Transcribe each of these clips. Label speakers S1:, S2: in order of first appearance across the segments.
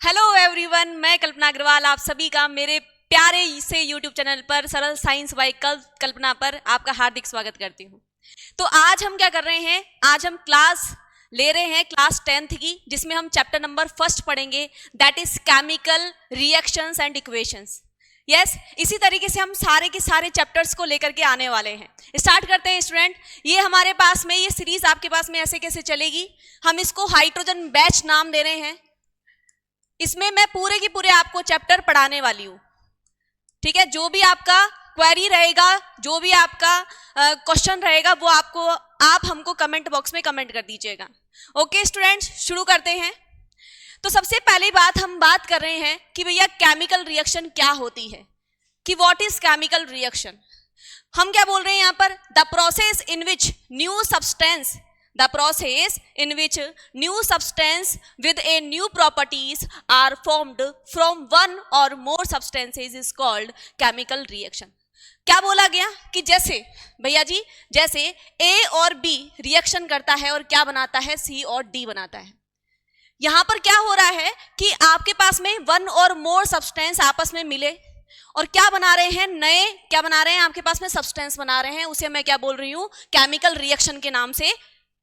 S1: Hello everyone, मैं कल्पना अग्रवाल आप सभी का मेरे प्यारे से यूट्यूब चैनल पर सरल साइंस बाय कल्पना पर आपका हार्दिक स्वागत करती हूँ। तो आज हम क्या कर रहे हैं, आज हम क्लास ले रहे हैं क्लास 10th की, जिसमें हम चैप्टर नंबर 1 पढ़ेंगे, that is chemical reactions and equations. Yes, इसी तरीके से हम सारे के सारे चैप्टर्स को लेकर के आने वाले हैं। स्टार्ट करते हैं स्टूडेंट। ये हमारे पास में ये सीरीज आपके पास में ऐसे कैसे चलेगी, हम इसको हाइड्रोजन बैच नाम दे रहे हैं। इसमें मैं पूरे की पूरे आपको चैप्टर पढ़ाने वाली हूं, ठीक है। जो भी आपका क्वेरी रहेगा, जो भी आपका क्वेश्चन रहेगा, वो आप हमको कमेंट बॉक्स में कमेंट कर दीजिएगा। ओके स्टूडेंट्स, शुरू करते हैं। तो सबसे पहली बात हम बात कर रहे हैं कि भैया केमिकल रिएक्शन क्या होती है, कि व्हाट इज केमिकल रिएक्शन। हम क्या बोल रहे हैं यहां पर, the process in which new substance with a new properties are formed from one or more substances is called chemical reaction। क्या बोला गया कि जैसे भैया जी, जैसे A और B रिएक्शन करता है और क्या बनाता है, C और D बनाता है। यहां पर क्या हो रहा है कि आपके पास में वन और मोर सब्सटेंस आपस में मिले और क्या बना रहे हैं, नए क्या बना रहे हैं, आपके पास में सब्सटेंस बना रहे हैं। उसे मैं क्या बोल रही हूं, केमिकल रिएक्शन के नाम से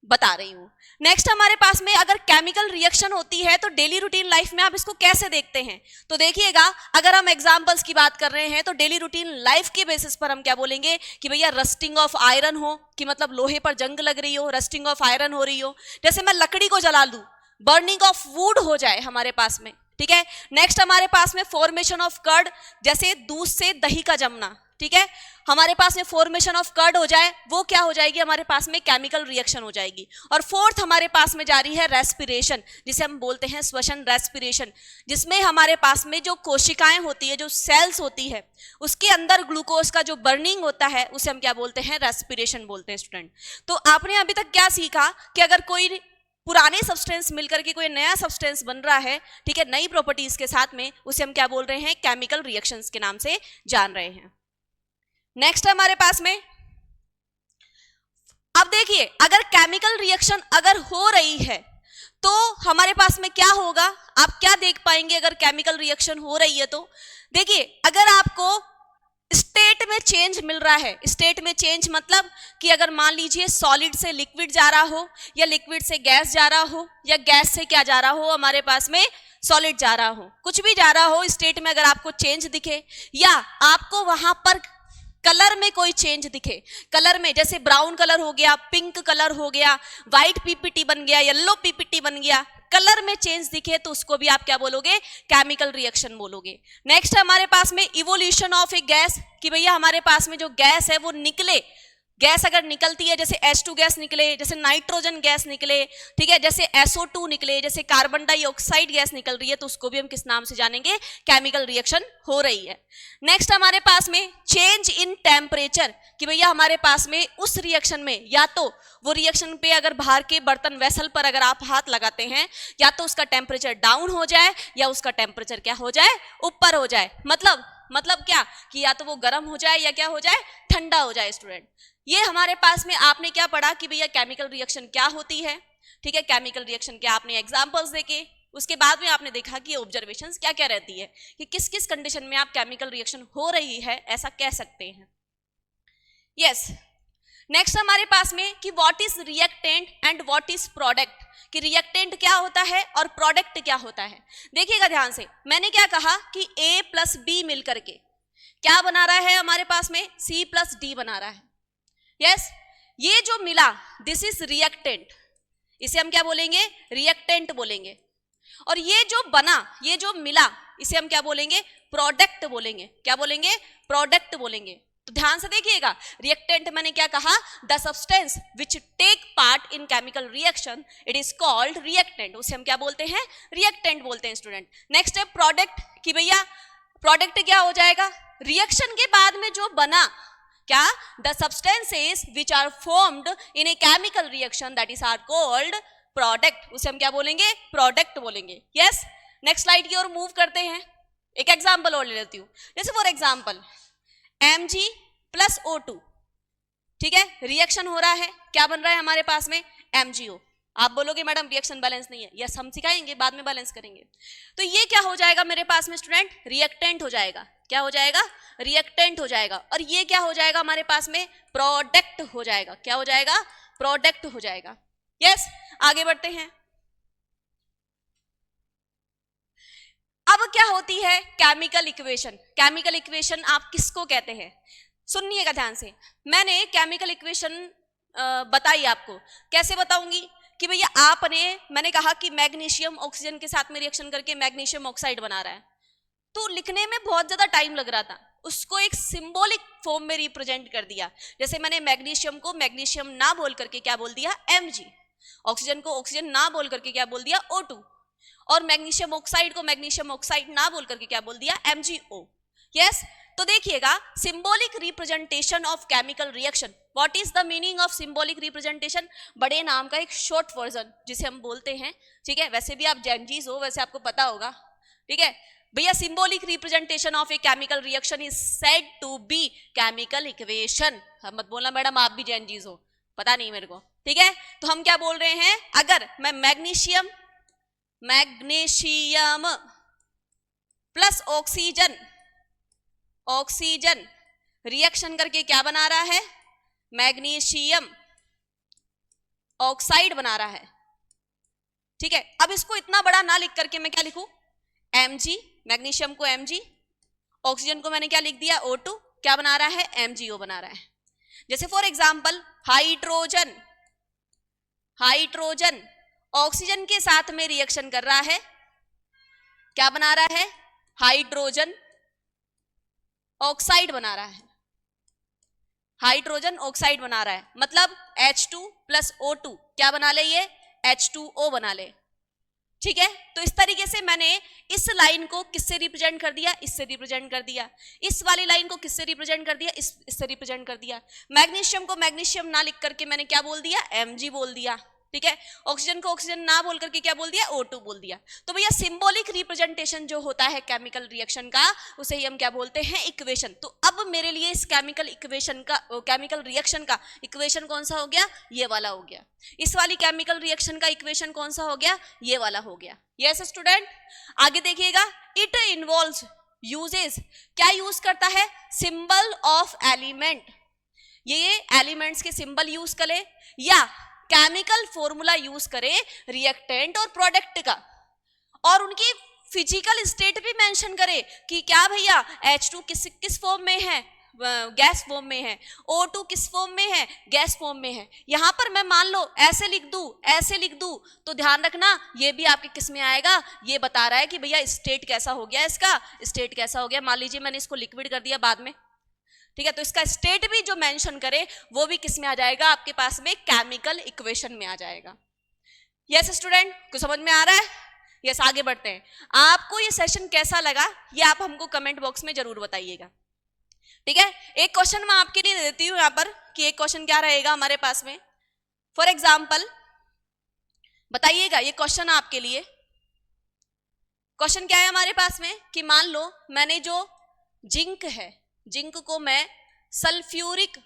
S1: बता रही हूं। नेक्स्ट हमारे पास में अगर केमिकल रिएक्शन होती है तो डेली रूटीन लाइफ में आप इसको कैसे देखते हैं, तो देखिएगा, अगर हम एग्जांपल्स की बात कर रहे हैं तो डेली रूटीन लाइफ के बेसिस पर हम क्या बोलेंगे कि भैया रस्टिंग ऑफ आयरन हो, कि मतलब लोहे पर जंग लग रही हो, रस्टिंग ऑफ आयरन हो रही हो। जैसे मैं लकड़ी को जला दूं, बर्निंग ऑफ वुड हो जाए हमारे पास में, ठीक है। नेक्स्ट हमारे पास में फॉर्मेशन ऑफ कर्ड, जैसे दूध से दही का जमना, ठीक है, हमारे पास में फॉर्मेशन ऑफ कर्ड हो जाए, वो क्या हो जाएगी, हमारे पास में केमिकल रिएक्शन हो जाएगी। और फोर्थ हमारे पास में जा रही है रेस्पिरेशन, जिसे हम बोलते हैं श्वसन रेस्पिरेशन, जिसमें हमारे पास में जो कोशिकाएं होती है, जो सेल्स होती है, उसके अंदर ग्लूकोज का जो बर्निंग होता है, उसे हम क्या बोलते हैं, रेस्पिरेशन बोलते हैं स्टूडेंट। तो आपने अभी तक क्या सीखा कि अगर कोई पुराने सब्सटेंस मिलकर के कोई नया सब्सटेंस बन रहा है, ठीक है, नई प्रॉपर्टीज के साथ में, उसे हम क्या बोल रहे हैं, केमिकल रिएक्शंस के नाम से जान रहे हैं। नेक्स्ट हमारे पास में, अब देखिए, अगर केमिकल रिएक्शन अगर हो रही है तो हमारे पास में क्या होगा, आप क्या देख पाएंगे अगर केमिकल रिएक्शन हो रही है तो। देखिए, अगर आपको स्टेट में चेंज मिल रहा है, स्टेट में चेंज मतलब कि अगर मान लीजिए सॉलिड से लिक्विड जा रहा हो, या लिक्विड से गैस जा रहा हो, या गैस से क्या जा रहा हो, हमारे पास में सॉलिड जा रहा हो, कुछ भी जा रहा हो, स्टेट में अगर आपको चेंज दिखे, या आपको वहां पर कलर में कोई चेंज दिखे, कलर में जैसे ब्राउन कलर हो गया, पिंक कलर हो गया, व्हाइट पीपीटी बन गया, येलो पीपीटी बन गया, कलर में चेंज दिखे, तो उसको भी आप क्या बोलोगे, केमिकल रिएक्शन बोलोगे। नेक्स्ट हमारे पास में इवोल्यूशन ऑफ ए गैस, कि भैया हमारे पास में जो गैस है वो निकले, गैस अगर निकलती है, जैसे H2 गैस निकले, जैसे नाइट्रोजन गैस निकले, ठीक है, जैसे SO2 निकले, जैसे कार्बन डाइऑक्साइड गैस निकल रही है, तो उसको भी हम किस नाम से जानेंगे, केमिकल रिएक्शन हो रही है। नेक्स्ट हमारे पास में चेंज इन टेम्परेचर, कि भैया हमारे पास में उस रिएक्शन में, या तो वो रिएक्शन पे अगर बाहर के बर्तन वेसल पर अगर आप हाथ लगाते हैं, या तो उसका टेम्परेचर डाउन हो जाए, या उसका टेम्परेचर क्या हो जाए, ऊपर हो जाए। मतलब क्या कि या तो वो गर्म हो जाए या क्या हो जाए, ठंडा हो जाए। स्टूडेंट, ये हमारे पास में आपने क्या पढ़ा कि भैया केमिकल रिएक्शन क्या होती है, ठीक है, केमिकल रिएक्शन के आपने एग्जांपल्स देखे, उसके बाद में आपने देखा कि ऑब्जर्वेशंस क्या क्या रहती है, कि किस किस कंडीशन में आप केमिकल रिएक्शन हो रही है ऐसा कह सकते हैं। यस, नेक्स्ट हमारे पास में कि what is reactant and what is product, कि रिएक्टेंट क्या होता है और प्रोडक्ट क्या होता है। देखिएगा ध्यान से, मैंने क्या कहा कि A प्लस B मिलकर के क्या बना रहा है, हमारे पास में C प्लस D बना रहा है। यस, ये जो मिला, दिस इज रिएक्टेंट, इसे हम क्या बोलेंगे, रिएक्टेंट बोलेंगे। और ये जो बना, ये जो मिला, इसे हम क्या बोलेंगे, प्रोडक्ट बोलेंगे। क्या बोलेंगे, प्रोडक्ट बोलेंगे। तो ध्यान से देखिएगा, रिएक्टेंट मैंने क्या कहा, the substance which take part in chemical reaction, it is called reactant, उसे हम क्या बोलते हैं, रिएक्टेंट बोलते हैं स्टूडेंट। नेक्स्ट है प्रोडक्ट, कि भैया प्रोडक्ट क्या हो जाएगा, रिएक्शन के बाद में जो बना, क्या, the substances which are formed in a chemical reaction, that is are called product, उसे हम क्या बोलेंगे, प्रोडक्ट बोलेंगे। यस, नेक्स्ट स्लाइड की ओर मूव करते हैं। एक एग्जांपल और ले लेती हूं, जैसे for example Mg plus O2, ठीक है, रिएक्शन हो रहा है, क्या बन रहा है हमारे पास में, MgO, आप बोलोगे मैडम रिएक्शन बैलेंस नहीं है, यस हम सिखाएंगे, बाद में बैलेंस करेंगे। तो ये क्या हो जाएगा मेरे पास में स्टूडेंट, रिएक्टेंट हो जाएगा। क्या हो जाएगा, रिएक्टेंट हो जाएगा। और ये क्या हो जाएगा हमारे पास में, प्रोडक्ट हो जाएगा। क्या हो जाएगा, प्रोडक्ट हो जाएगा। यस आगे बढ़ते हैं। अब क्या होती है केमिकल इक्वेशन। केमिकल इक्वेशन आप किसको कहते हैं, सुनिएगा ध्यान से। मैंने केमिकल इक्वेशन बताई आपको, कैसे बताऊंगी कि भैया आपने, मैंने कहा कि मैग्नीशियम ऑक्सीजन के साथ में रिएक्शन करके मैग्नीशियम ऑक्साइड बना रहा है, तो लिखने में बहुत ज्यादा टाइम लग रहा था, उसको एक सिंबॉलिक फॉर्म में रिप्रेजेंट कर दिया। जैसे मैंने मैग्नीशियम को मैग्नीशियम ना बोल करके क्या बोल दिया, Mg, ऑक्सीजन को ऑक्सीजन ना बोल करके क्या बोल दिया, O2, और मैग्नीशियम ऑक्साइड को मैग्नीशियम ऑक्साइड ना बोल करके क्या बोल दिया, MgO। यस तो देखिएगा, symbolic representation of chemical reaction. What is the meaning of symbolic representation, बड़े नाम का एक शॉर्ट वर्जन जिसे हम बोलते हैं, ठीक है। वैसे भी आप जेनजीज हो, वैसे आपको पता होगा, ठीक है भैया। Symbolic representation of a chemical reaction is said to be chemical equation. मत बोलना मैडम आप भी जेनजीज हो, पता नहीं मेरे को, ठीक है। तो हम क्या बोल रहे हैं, अगर मैं मैग्नीशियम प्लस ऑक्सीजन रिएक्शन करके क्या बना रहा है, मैग्नीशियम ऑक्साइड बना रहा है, ठीक है। अब इसको इतना बड़ा ना लिख करके मैं क्या लिखूं, Mg, मैग्नीशियम को Mg, ऑक्सीजन को मैंने क्या लिख दिया, O2, क्या बना रहा है, MgO बना रहा है। जैसे फॉर एग्जांपल हाइड्रोजन ऑक्सीजन के साथ में रिएक्शन कर रहा है, क्या बना रहा है, हाइड्रोजन ऑक्साइड बना रहा है, हाइड्रोजन ऑक्साइड बना रहा है, मतलब H2 प्लस O2 क्या बना ले, ये H2O बना ले, ठीक है। तो इस तरीके से मैंने इस लाइन को किससे रिप्रेजेंट कर दिया, इससे रिप्रेजेंट कर दिया। इस वाली लाइन को किससे रिप्रेजेंट कर दिया, इससे रिप्रेजेंट कर दिया। मैग्नीशियम को मैग्नीशियम ना लिख करके मैंने क्या बोल दिया, Mg बोल दिया, ठीक है। ऑक्सीजन को ऑक्सीजन ना बोल करके क्या बोल दिया, O2 बोल दिया। तो भैया सिंबॉलिक रिप्रेजेंटेशन जो होता है केमिकल रिएक्शन का, उसे ही हम क्या बोलते हैं, इक्वेशन। तो अब मेरे लिए इस केमिकल इक्वेशन का, केमिकल रिएक्शन का इक्वेशन कौन सा हो गया, ये वाला हो गया। इस वाली केमिकल रिएक्शन का इक्वेशन कौन सा हो गया, ये वाला हो गया। यस स्टूडेंट आगे देखिएगा, इट इन्वॉल्व्स यूजेस, क्या यूज करता है, सिंबल ऑफ एलिमेंट, ये एलिमेंट्स के सिंबल यूज करे या केमिकल फॉर्मूला यूज करे रिएक्टेंट और प्रोडक्ट का, और उनकी फिजिकल स्टेट भी मेंशन करे कि क्या भैया H2 किस फॉर्म में है, गैस फॉर्म में है, O2 किस फॉर्म में है, गैस फॉर्म में है। यहां पर मैं मान लो ऐसे लिख दूं तो ध्यान रखना ये भी आपके किस में आएगा, ये बता रहा है कि भैया स्टेट कैसा हो गया, इसका स्टेट कैसा हो गया। मान लीजिए मैंने इसको लिक्विड कर दिया बाद में, ठीक है, तो इसका स्टेट भी जो मेंशन करे वो भी किस में आ जाएगा, आपके पास में केमिकल इक्वेशन में आ जाएगा। यस स्टूडेंट को समझ में आ रहा है। यस आगे बढ़ते हैं। आपको ये सेशन कैसा लगा ये आप हमको कमेंट बॉक्स में जरूर बताइएगा, ठीक है। एक क्वेश्चन मैं आपके लिए देती हूं यहां पर कि एक क्वेश्चन क्या रहेगा हमारे पास में। फॉर एग्जाम्पल बताइएगा, ये क्वेश्चन आपके लिए, क्वेश्चन क्या है हमारे पास में कि मान लो मैंने जो जिंक है, जिंक को मैं सल्फ्यूरिक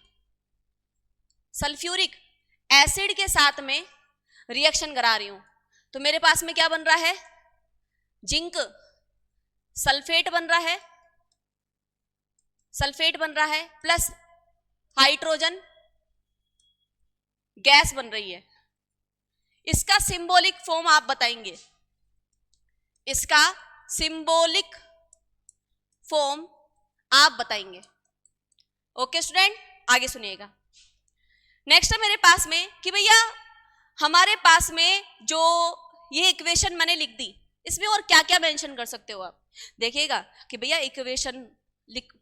S1: एसिड के साथ में रिएक्शन करा रही हूं, तो मेरे पास में क्या बन रहा है, जिंक सल्फेट बन रहा है प्लस हाइड्रोजन गैस बन रही है। इसका सिंबॉलिक फॉर्म आप बताएंगे, इसका सिंबॉलिक फॉर्म आप बताएंगे। ओके स्टूडेंट आगे सुनिएगा। नेक्स्ट है मेरे पास में कि भैया हमारे पास में जो ये इक्वेशन मैंने लिख दी, इसमें और क्या क्या मेंशन कर सकते हो आप। देखिएगा कि भैया इक्वेशन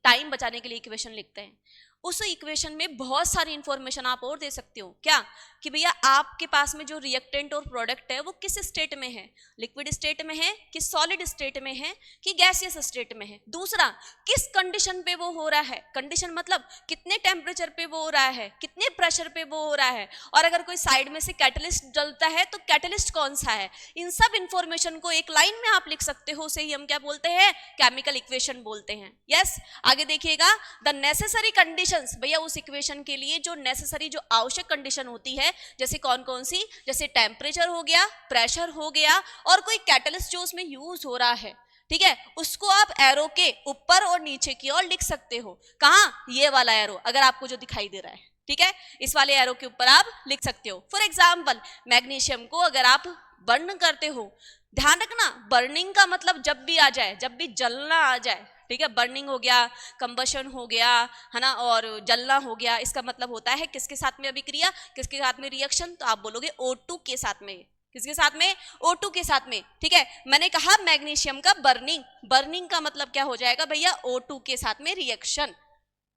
S1: टाइम बचाने के लिए इक्वेशन लिखते हैं, उस इक्वेशन में बहुत सारी इंफॉर्मेशन आप और दे सकते हो। क्या कि भैया आपके पास में जो रिएक्टेंट और प्रोडक्ट है वो किस स्टेट में है, लिक्विड स्टेट में है कि सॉलिड स्टेट में है कि गैसियस स्टेट में है। दूसरा किस कंडीशन पे वो हो रहा है, कंडीशन मतलब कितने टेम्परेचर पे वो हो रहा है, कितने प्रेशर पे वो हो रहा है, और अगर कोई साइड में से कैटलिस्ट जलता है तो कैटलिस्ट कौन सा है। इन सब इंफॉर्मेशन को एक लाइन में आप लिख सकते हो, उसे ही हम क्या बोलते हैं, केमिकल इक्वेशन बोलते हैं। यस आगे देखिएगा, द नेसेसरी कंडीशन कंडीशंस, भैया उस इक्वेशन के लिए जो नेसेसरी, जो आवश्यक कंडीशन होती है, जैसे कौन कौन सी, जैसे टेम्परेचर हो गया, प्रेशर हो गया, और कोई कैटलिस्ट जो उसमें यूज हो रहा है, ठीक है, उसको आप एरो के ऊपर और नीचे की ओर लिख सकते हो। कहाँ? ये वाला एरो, अगर आपको जो दिखाई दे रहा है, ठीक है, इस वाले एरो के ऊपर आप लिख सकते हो। फॉर एग्जाम्पल मैग्नीशियम को अगर आप बर्न करते हो, ध्यान रखना बर्निंग का मतलब जब भी आ जाए, जब भी जलना आ जाए, ठीक है, बर्निंग हो गया, कंबशन हो गया, है ना, और जलना हो गया, इसका मतलब होता है किसके साथ में अभिक्रिया, किसके साथ में रिएक्शन, तो आप बोलोगे O2 के साथ में। किसके साथ में? O2 के साथ में, ठीक है। मैंने कहा मैग्नीशियम का बर्निंग, बर्निंग का मतलब क्या हो जाएगा भैया? O2 के साथ में रिएक्शन।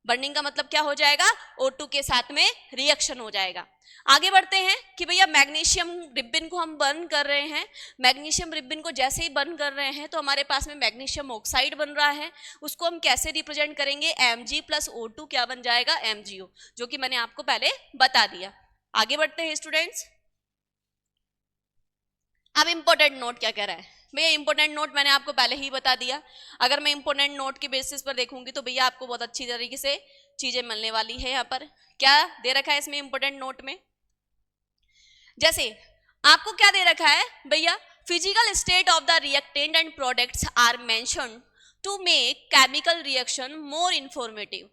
S1: बर्निंग का मतलब क्या हो जाएगा? O2 के साथ में रिएक्शन हो जाएगा। आगे बढ़ते हैं कि भैया मैग्नीशियम रिबन को हम बर्न कर रहे हैं, मैग्नीशियम रिबन को जैसे ही बर्न कर रहे हैं तो हमारे पास में मैग्नीशियम ऑक्साइड बन रहा है, उसको हम कैसे रिप्रेजेंट करेंगे? Mg प्लस O2 क्या बन जाएगा? MgO, जो कि मैंने आपको पहले बता दिया। आगे बढ़ते हैं स्टूडेंट्स। अब इंपॉर्टेंट नोट क्या कह रहा है भैया? इंपॉर्टेंट नोट मैंने आपको पहले ही बता दिया। अगर मैं इंपॉर्टेंट नोट के बेसिस पर देखूंगी तो भैया आपको बहुत अच्छी तरीके से चीजें मिलने वाली है। यहाँ पर क्या दे रखा है इसमें इंपॉर्टेंट नोट में? जैसे आपको क्या दे रखा है भैया? Physical state of the reactant and products are mentioned to make chemical reaction more informative.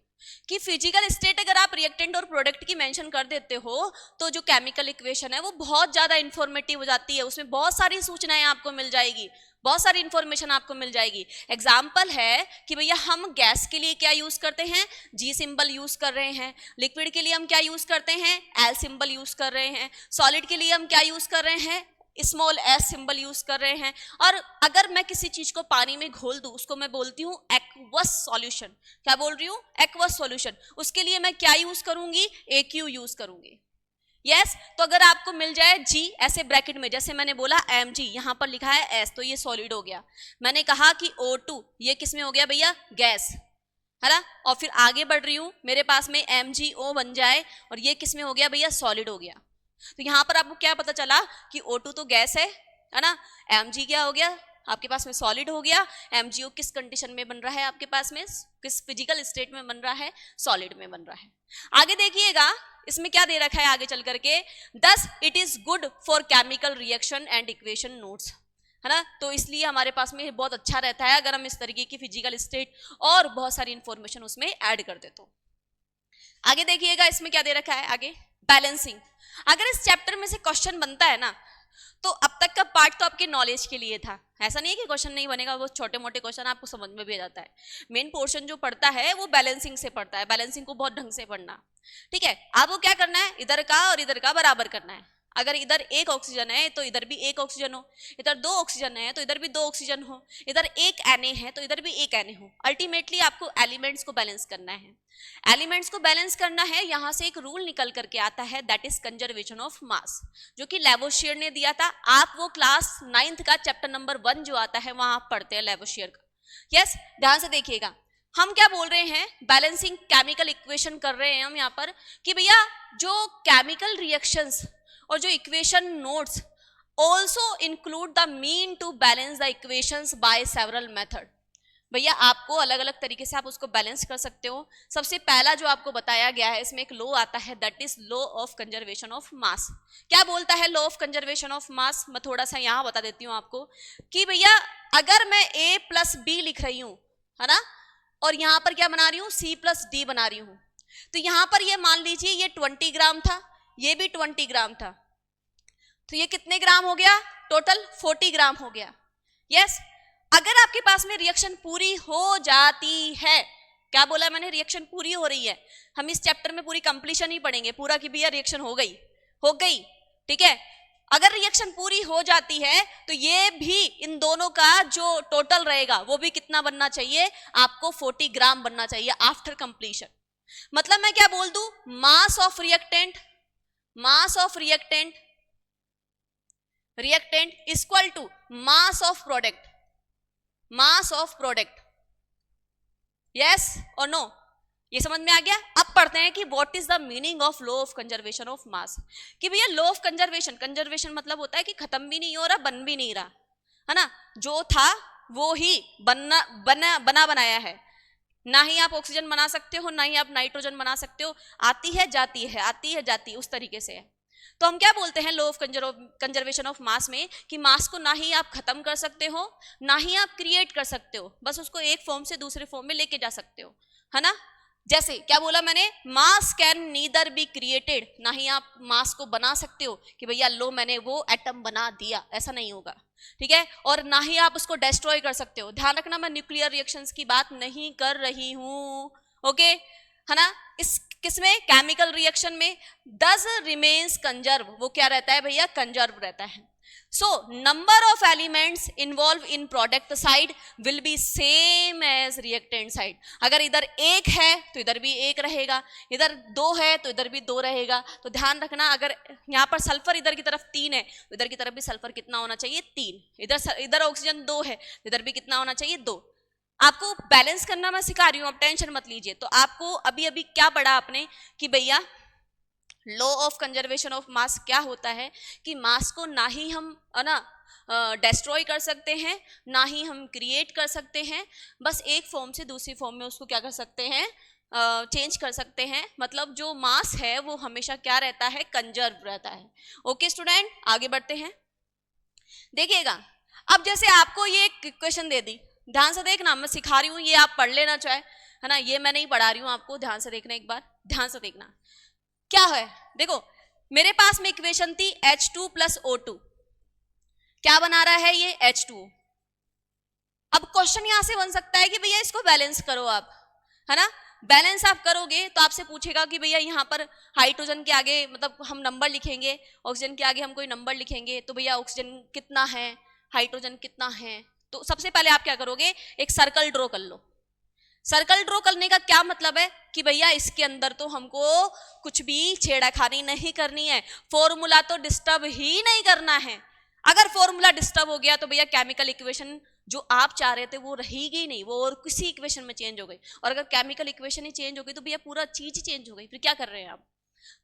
S1: कि फिजिकल स्टेट अगर आप रिएक्टेंट और प्रोडक्ट की मेंशन कर देते हो तो जो केमिकल इक्वेशन है वो बहुत ज्यादा इंफॉर्मेटिव हो जाती है, उसमें बहुत सारी सूचनाएं आपको मिल जाएगी, बहुत सारी इंफॉर्मेशन आपको मिल जाएगी। एग्जाम्पल है कि भैया हम गैस के लिए क्या यूज करते हैं? G सिंबल यूज कर रहे हैं। लिक्विड के लिए हम क्या यूज करते हैं? L सिंबल यूज कर रहे हैं। सॉलिड के लिए हम क्या यूज कर रहे हैं? स्मॉल s सिंबल यूज कर रहे हैं। और अगर मैं किसी चीज को पानी में घोल दूं उसको मैं बोलती हूँ एक्वस सॉल्यूशन। क्या बोल रही हूँ? Aqueous solution. उसके लिए मैं क्या यूज करूंगी? AQ यूज करूंगी। यस तो अगर आपको मिल जाए G ऐसे ब्रैकेट में, जैसे मैंने बोला Mg, यहां पर लिखा है S, तो ये सॉलिड हो गया। मैंने कहा कि O2, ये किस में हो गया भैया? गैस, है ना। और फिर आगे बढ़ रही हूं, मेरे पास में MgO बन जाए और ये किस में हो गया भैया? सॉलिड हो गया। तो यहां पर आपको क्या पता चला कि O2 तो गैस है ना, Mg क्या हो गया आपके पास में? सॉलिड हो गया। MgO किस कंडीशन में बन रहा है आपके पास में? किस फिजिकल स्टेट में बन रहा है? सॉलिड में बन रहा है। आगे देखिएगा इसमें क्या दे रखा है आगे चल करके, thus it is good for chemical reaction and equation notes, है ना। तो इसलिए हमारे पास में बहुत अच्छा रहता है अगर हम इस तरीके की फिजिकल स्टेट और बहुत सारी इंफॉर्मेशन उसमें ऐड कर दे तो। आगे देखिएगा इसमें क्या दे रखा है आगे, बैलेंसिंग। अगर इस चैप्टर में से क्वेश्चन बनता है ना तो अब तक का पार्ट तो आपके नॉलेज के लिए था, ऐसा नहीं है कि क्वेश्चन नहीं बनेगा, वो छोटे मोटे क्वेश्चन आपको समझ में भी आ जाता है। मेन पोर्शन जो पढ़ता है वो बैलेंसिंग से पढ़ता है, बैलेंसिंग को बहुत ढंग से पढ़ना, ठीक है। आपको क्या करना है? इधर का और इधर का बराबर करना है। अगर इधर एक ऑक्सीजन है तो इधर भी एक ऑक्सीजन हो, इधर दो ऑक्सीजन है तो इधर भी दो ऑक्सीजन हो, इधर एक Na है तो इधर भी एक Na हो। अल्टीमेटली आपको एलिमेंट्स को बैलेंस करना है। एलिमेंट्स को बैलेंस करना है, यहां से एक रूल निकल करके आता है, दैट इज कंजर्वेशन ऑफ मास, जो कि लेवोशियर ने दिया था। आप वो क्लास 9th का चैप्टर नंबर 1 जो आता है वहां आप पढ़ते हैं लेवोशियर का। यस ध्यान से देखिएगा, हम क्या बोल रहे हैं? बैलेंसिंग केमिकल इक्वेशन कर रहे हैं हम यहाँ पर कि भैया जो केमिकल रिएक्शंस और जो equation notes also include the mean to balance the equations by several method. भैया आपको अलग अलग तरीके से आप उसको बैलेंस कर सकते हो। सबसे पहला जो आपको बताया गया है इसमें एक लॉ आता है, that is law of conservation of मास। क्या बोलता है लॉ ऑफ कंजर्वेशन ऑफ मास? मैं थोड़ा सा यहाँ बता देती हूँ आपको कि भैया अगर मैं A प्लस B लिख रही हूँ, है ना, और यहाँ पर क्या बना रही हूँ? C प्लस D बना रही हूँ, तो यहाँ पर ये मान लीजिए ये 20 ग्राम था, ये भी 20 ग्राम था, तो ये कितने ग्राम हो गया? टोटल 40 ग्राम हो गया। यस अगर आपके पास में रिएक्शन पूरी हो जाती है, क्या बोला मैंने? रिएक्शन पूरी हो रही है। हम इस चैप्टर में पूरी कंप्लीशन ही पढ़ेंगे पूरा कि भैया रिएक्शन हो गई, ठीक है। अगर रिएक्शन पूरी हो जाती है तो ये भी इन दोनों का जो टोटल रहेगा वो भी कितना बनना चाहिए? आपको 40 ग्राम बनना चाहिए आफ्टर कंप्लीशन। मतलब मैं क्या बोल दूं? Mass of reactant equal to mass of product. Yes और नो? ये समझ में आ गया? अब पढ़ते हैं कि what is the meaning of law of conservation of mass. कि भैया लॉ ऑफ कंजर्वेशन मतलब होता है कि खत्म भी नहीं हो रहा, बन भी नहीं रहा, है ना, जो था वो ही बना बनाया है। ना ही आप ऑक्सीजन बना सकते हो, ना ही आप नाइट्रोजन बना सकते हो, आती है जाती है, आती है जाती है, उस तरीके से है। तो हम क्या बोलते हैं लॉ ऑफ कंजर्वेशन ऑफ मास में कि मास को ना ही आप खत्म कर सकते हो, ना ही आप क्रिएट कर सकते हो, बस उसको एक फॉर्म से दूसरे फॉर्म में लेके जा सकते हो, है ना। जैसे क्या बोला मैंने, मास कैन नीदर बी क्रिएटेड, ना ही आप मास को बना सकते हो कि भैया लो मैंने वो एटम बना दिया, ऐसा नहीं होगा, ठीक है। और ना ही आप उसको डिस्ट्रॉय कर सकते हो। ध्यान रखना मैं न्यूक्लियर रिएक्शंस की बात नहीं कर रही हूं, ओके, है ना। इस किसमें, केमिकल रिएक्शन में डज रिमेन्स कंजर्व, वो क्या रहता है भैया, कंजर्व रहता है। So number of elements involve in product side will be same as reactant side. अगर इधर एक है तो इधर भी एक रहेगा, इधर दो है तो इधर भी दो रहेगा। तो ध्यान रखना, अगर यहाँ पर सल्फर इधर की तरफ 3 है तो इधर की तरफ भी सल्फर कितना होना चाहिए, 3। इधर ऑक्सीजन 2 है तो इधर भी कितना होना चाहिए, 2। आपको बैलेंस करना मैं सिखा रही हूं, आप टेंशन मत लीजिए। तो आपको अभी अभी क्या पढ़ा आपने कि भैया लॉ ऑफ कंजर्वेशन ऑफ मास क्या होता है कि मास को ना ही हम ना डिस्ट्रॉय कर सकते हैं, ना ही हम क्रिएट कर सकते हैं, बस एक फॉर्म से दूसरी फॉर्म में उसको क्या कर सकते हैं, चेंज कर सकते हैं। मतलब जो मास है वो हमेशा क्या रहता है, कंजर्व रहता है। ओके स्टूडेंट, आगे बढ़ते हैं। देखिएगा, अब जैसे आपको ये क्वेश्चन दे दी, ध्यान से देखना, मैं सिखा रही हूँ, ये आप पढ़ लेना चाहे, है ना, ये मैं नहीं पढ़ा रही हूँ आपको, ध्यान से देखना, एक बार ध्यान से देखना क्या है। देखो मेरे पास में इक्वेशन थी H2 प्लस O2, क्या बना रहा है ये, H2O। अब क्वेश्चन यहां से बन सकता है कि भैया इसको बैलेंस करो आप, है ना। बैलेंस आप करोगे तो आपसे पूछेगा कि भैया यहाँ पर हाइड्रोजन के आगे मतलब हम नंबर लिखेंगे, ऑक्सीजन के आगे हम कोई नंबर लिखेंगे, तो भैया ऑक्सीजन कितना है, हाइड्रोजन कितना है। तो सबसे पहले आप क्या करोगे, एक सर्कल ड्रॉ कर लो। सर्कल ड्रॉ करने का क्या मतलब है कि भैया इसके अंदर तो हमको कुछ भी छेड़ाखानी नहीं करनी है, फॉर्मूला तो डिस्टर्ब ही नहीं करना है। अगर फॉर्मूला डिस्टर्ब हो गया तो भैया केमिकल इक्वेशन जो आप चाह रहे थे वो रहेगी नहीं, वो और किसी इक्वेशन में चेंज हो गई। और अगर केमिकल इक्वेशन ही चेंज हो गई तो भैया पूरा चीज ही चेंज हो गई, फिर क्या कर रहे हैं आप।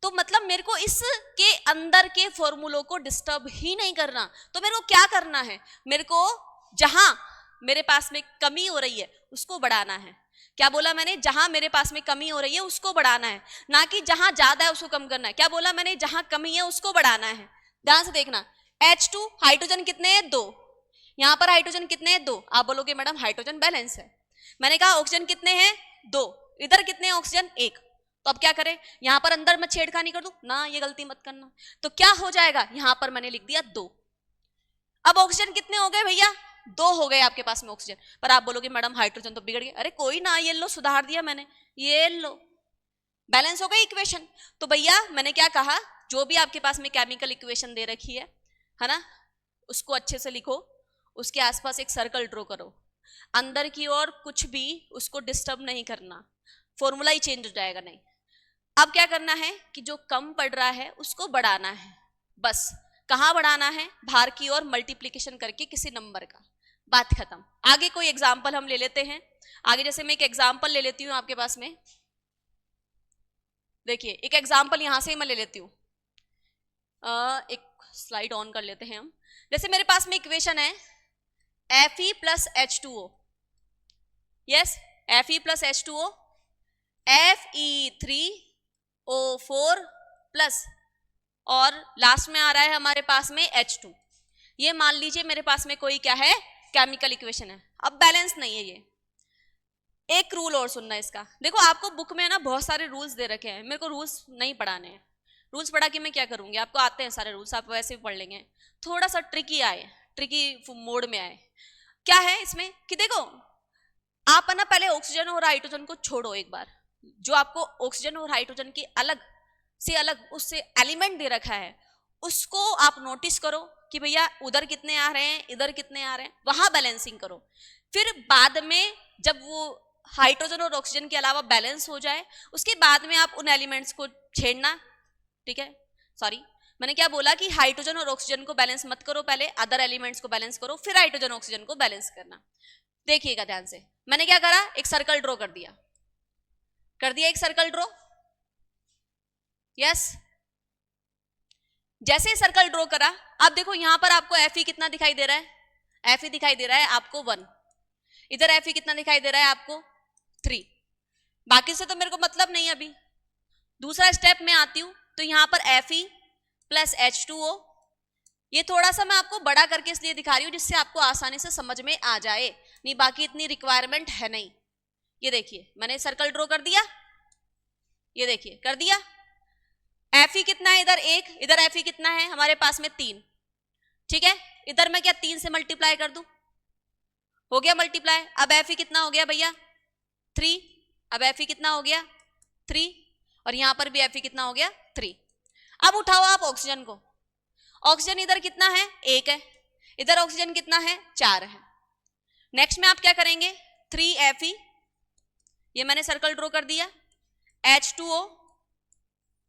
S1: तो मतलब मेरे को इसके अंदर के फॉर्मूलों को डिस्टर्ब ही नहीं करना। तो मेरे को क्या करना है, मेरे को जहां मेरे पास में कमी हो रही है उसको बढ़ाना है। क्या बोला मैंने, जहां मेरे पास में कमी हो रही है उसको बढ़ाना है, ना कि जहां ज्यादा है उसको कम करना है। क्या बोला मैंने, जहां कमी है उसको बढ़ाना है। ध्यान से देखना, H2 हाइड्रोजन कितने हैं, 2। यहां पर हाइड्रोजन कितने हैं, 2। आप बोलोगे मैडम हाइड्रोजन बैलेंस है। मैंने कहा ऑक्सीजन कितने हैं, 2। इधर कितने हैं ऑक्सीजन, 1। तो अब क्या करें, यहां पर अंदर मैं छेड़खानी कर दूं ना, ये गलती मत करना। तो क्या हो जाएगा, यहां पर मैंने लिख दिया 2। अब ऑक्सीजन कितने हो गए भैया, 2 हो गए आपके पास में ऑक्सीजन। पर आप बोलोगे मैडम हाइड्रोजन तो बिगड़ गया। अरे कोई ना, ये लो सुधार दिया मैंने, ये लो बैलेंस हो गई इक्वेशन। तो भैया मैंने क्या कहा, जो भी आपके पास में केमिकल इक्वेशन दे रखी है ना, उसको अच्छे से लिखो, उसके आसपास एक सर्कल ड्रॉ करो, अंदर की ओर कुछ भी उसको डिस्टर्ब नहीं करना, फॉर्मूला ही चेंज हो जाएगा नहीं। अब क्या करना है कि जो कम पड़ रहा है उसको बढ़ाना है, बस। कहां बढ़ाना है, बाहर की ओर मल्टीप्लीकेशन करके किसी नंबर का, बात खत्म। आगे कोई एग्जाम्पल हम ले लेते हैं। आगे जैसे मैं एक एग्जाम्पल ले लेती हूं आपके पास में, देखिए एक एग्जाम्पल यहां से मैं ले लेती हूं। एक स्लाइड ऑन कर लेते हैं हम। जैसे मेरे पास में इक्वेशन है Fe plus H2O, yes, Fe plus H2O, Fe3O4 plus, और लास्ट में आ रहा है हमारे पास में H2। ये मान लीजिए मेरे पास में कोई क्या है, केमिकल इक्वेशन है। अब बैलेंस नहीं है ये। एक रूल और सुनना इसका, देखो आपको बुक में ना बहुत सारे रूल्स दे रखे हैं, मेरे को रूल्स नहीं पढ़ाने हैं। रूल्स पढ़ा के मैं क्या करूंगी, आपको आते हैं सारे रूल्स, आप वैसे भी पढ़ लेंगे। थोड़ा सा ट्रिकी आए, ट्रिकी मोड में आए। क्या है इसमें कि देखो आप है ना पहले ऑक्सीजन और हाइड्रोजन को छोड़ो एक बार, जो आपको ऑक्सीजन और हाइड्रोजन की अलग से अलग उससे एलिमेंट दे रखा है उसको आप नोटिस करो कि भैया उधर कितने आ रहे हैं, इधर कितने आ रहे हैं, वहां बैलेंसिंग करो। फिर बाद में जब वो हाइड्रोजन और ऑक्सीजन के अलावा बैलेंस हो जाए उसके बाद में आप उन एलिमेंट्स को छेड़ना, ठीक है। सॉरी, मैंने क्या बोला कि हाइड्रोजन और ऑक्सीजन को बैलेंस मत करो, पहले अदर एलिमेंट्स को बैलेंस करो, फिर हाइड्रोजन ऑक्सीजन को बैलेंस करना। देखिएगा ध्यान से, मैंने क्या करा, एक सर्कल ड्रॉ कर दिया एक सर्कल ड्रॉ, यस। जैसे सर्कल ड्रॉ करा, अब देखो यहां पर आपको Fe कितना दिखाई दे रहा है, Fe दिखाई दे रहा है आपको 1। इधर Fe कितना दिखाई दे रहा है आपको 3। बाकी से तो मेरे को मतलब नहीं अभी। दूसरा स्टेप में आती हूं तो यहां पर Fe प्लस H2O, ये थोड़ा सा मैं आपको बड़ा करके इसलिए दिखा रही हूं जिससे आपको आसानी से समझ में आ जाए, नहीं बाकी इतनी रिक्वायरमेंट है नहीं। ये देखिए मैंने सर्कल ड्रॉ कर दिया, ये देखिए कर दिया। Fe कितना है इधर 1, इधर Fe कितना है हमारे पास में 3, ठीक है। इधर मैं क्या 3 से मल्टीप्लाई कर दूं, हो गया मल्टीप्लाई। अब Fe कितना हो गया भैया 3, अब Fe कितना हो गया 3, और यहां पर भी Fe कितना हो गया 3। अब उठाओ आप ऑक्सीजन को, ऑक्सीजन इधर कितना है 1 है, इधर ऑक्सीजन कितना है 4 है। नेक्स्ट में आप क्या करेंगे 3Fe, ये मैंने सर्कल ड्रॉ कर दिया, H2O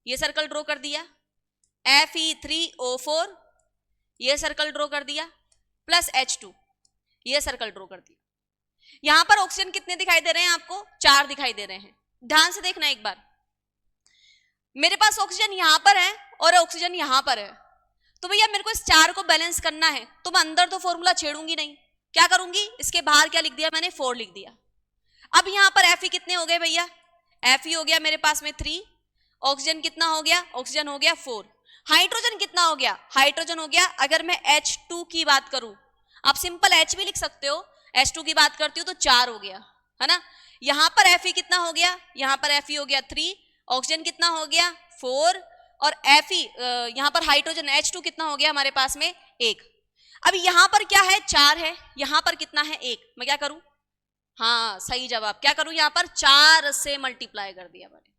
S1: ये सर्कल ड्रॉ कर दिया, Fe3O4 ये सर्कल ड्रॉ कर दिया, प्लस H2 ये सर्कल ड्रॉ कर दिया। यहां पर ऑक्सीजन कितने दिखाई दे रहे हैं आपको 4 दिखाई दे रहे हैं। ध्यान से देखना एक बार, मेरे पास ऑक्सीजन यहां पर है और ऑक्सीजन यहां पर है, तो भैया मेरे को इस 4 को बैलेंस करना है, तो मैं अंदर तो फॉर्मूला छेड़ूंगी नहीं, क्या करूंगी इसके बाहर क्या लिख दिया मैंने 4 लिख दिया। अब यहां पर Fe कितने हो गए भैया, Fe हो गया मेरे पास में 3, ऑक्सीजन कितना हो गया, ऑक्सीजन हो गया 4, हाइड्रोजन कितना हो गया, हाइड्रोजन हो गया, अगर मैं H2 की बात करूं, आप सिंपल H भी लिख सकते हो, H2 की बात करती हूं तो 4 हो गया है ना। यहां पर Fe कितना हो गया, यहां पर Fe हो गया 3, ऑक्सीजन कितना हो गया 4, और Fe यहां पर हाइड्रोजन H2 कितना हो गया हमारे पास में 1। अब यहां पर क्या है 4 है, यहां पर कितना है 1, मैं क्या करूं, हाँ सही जवाब, क्या करूं यहां पर 4 से मल्टीप्लाई कर दिया मैंने,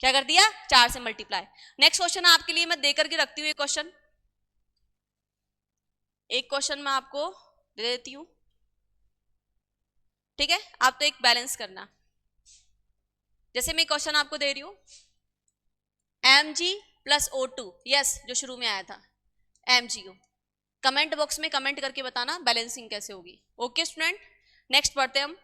S1: क्या कर दिया 4 से मल्टीप्लाई। नेक्स्ट क्वेश्चन आपके लिए मैं देकर के रखती हूँ, एक क्वेश्चन मैं आपको दे देती हूं, ठीक है। आप तो एक बैलेंस करना, जैसे मैं क्वेश्चन आपको दे रही हूं Mg प्लस O2, यस जो शुरू में आया था MgO, कमेंट बॉक्स में कमेंट करके बताना बैलेंसिंग कैसे होगी। ओके स्टूडेंट, नेक्स्ट पढ़ते हैं हम।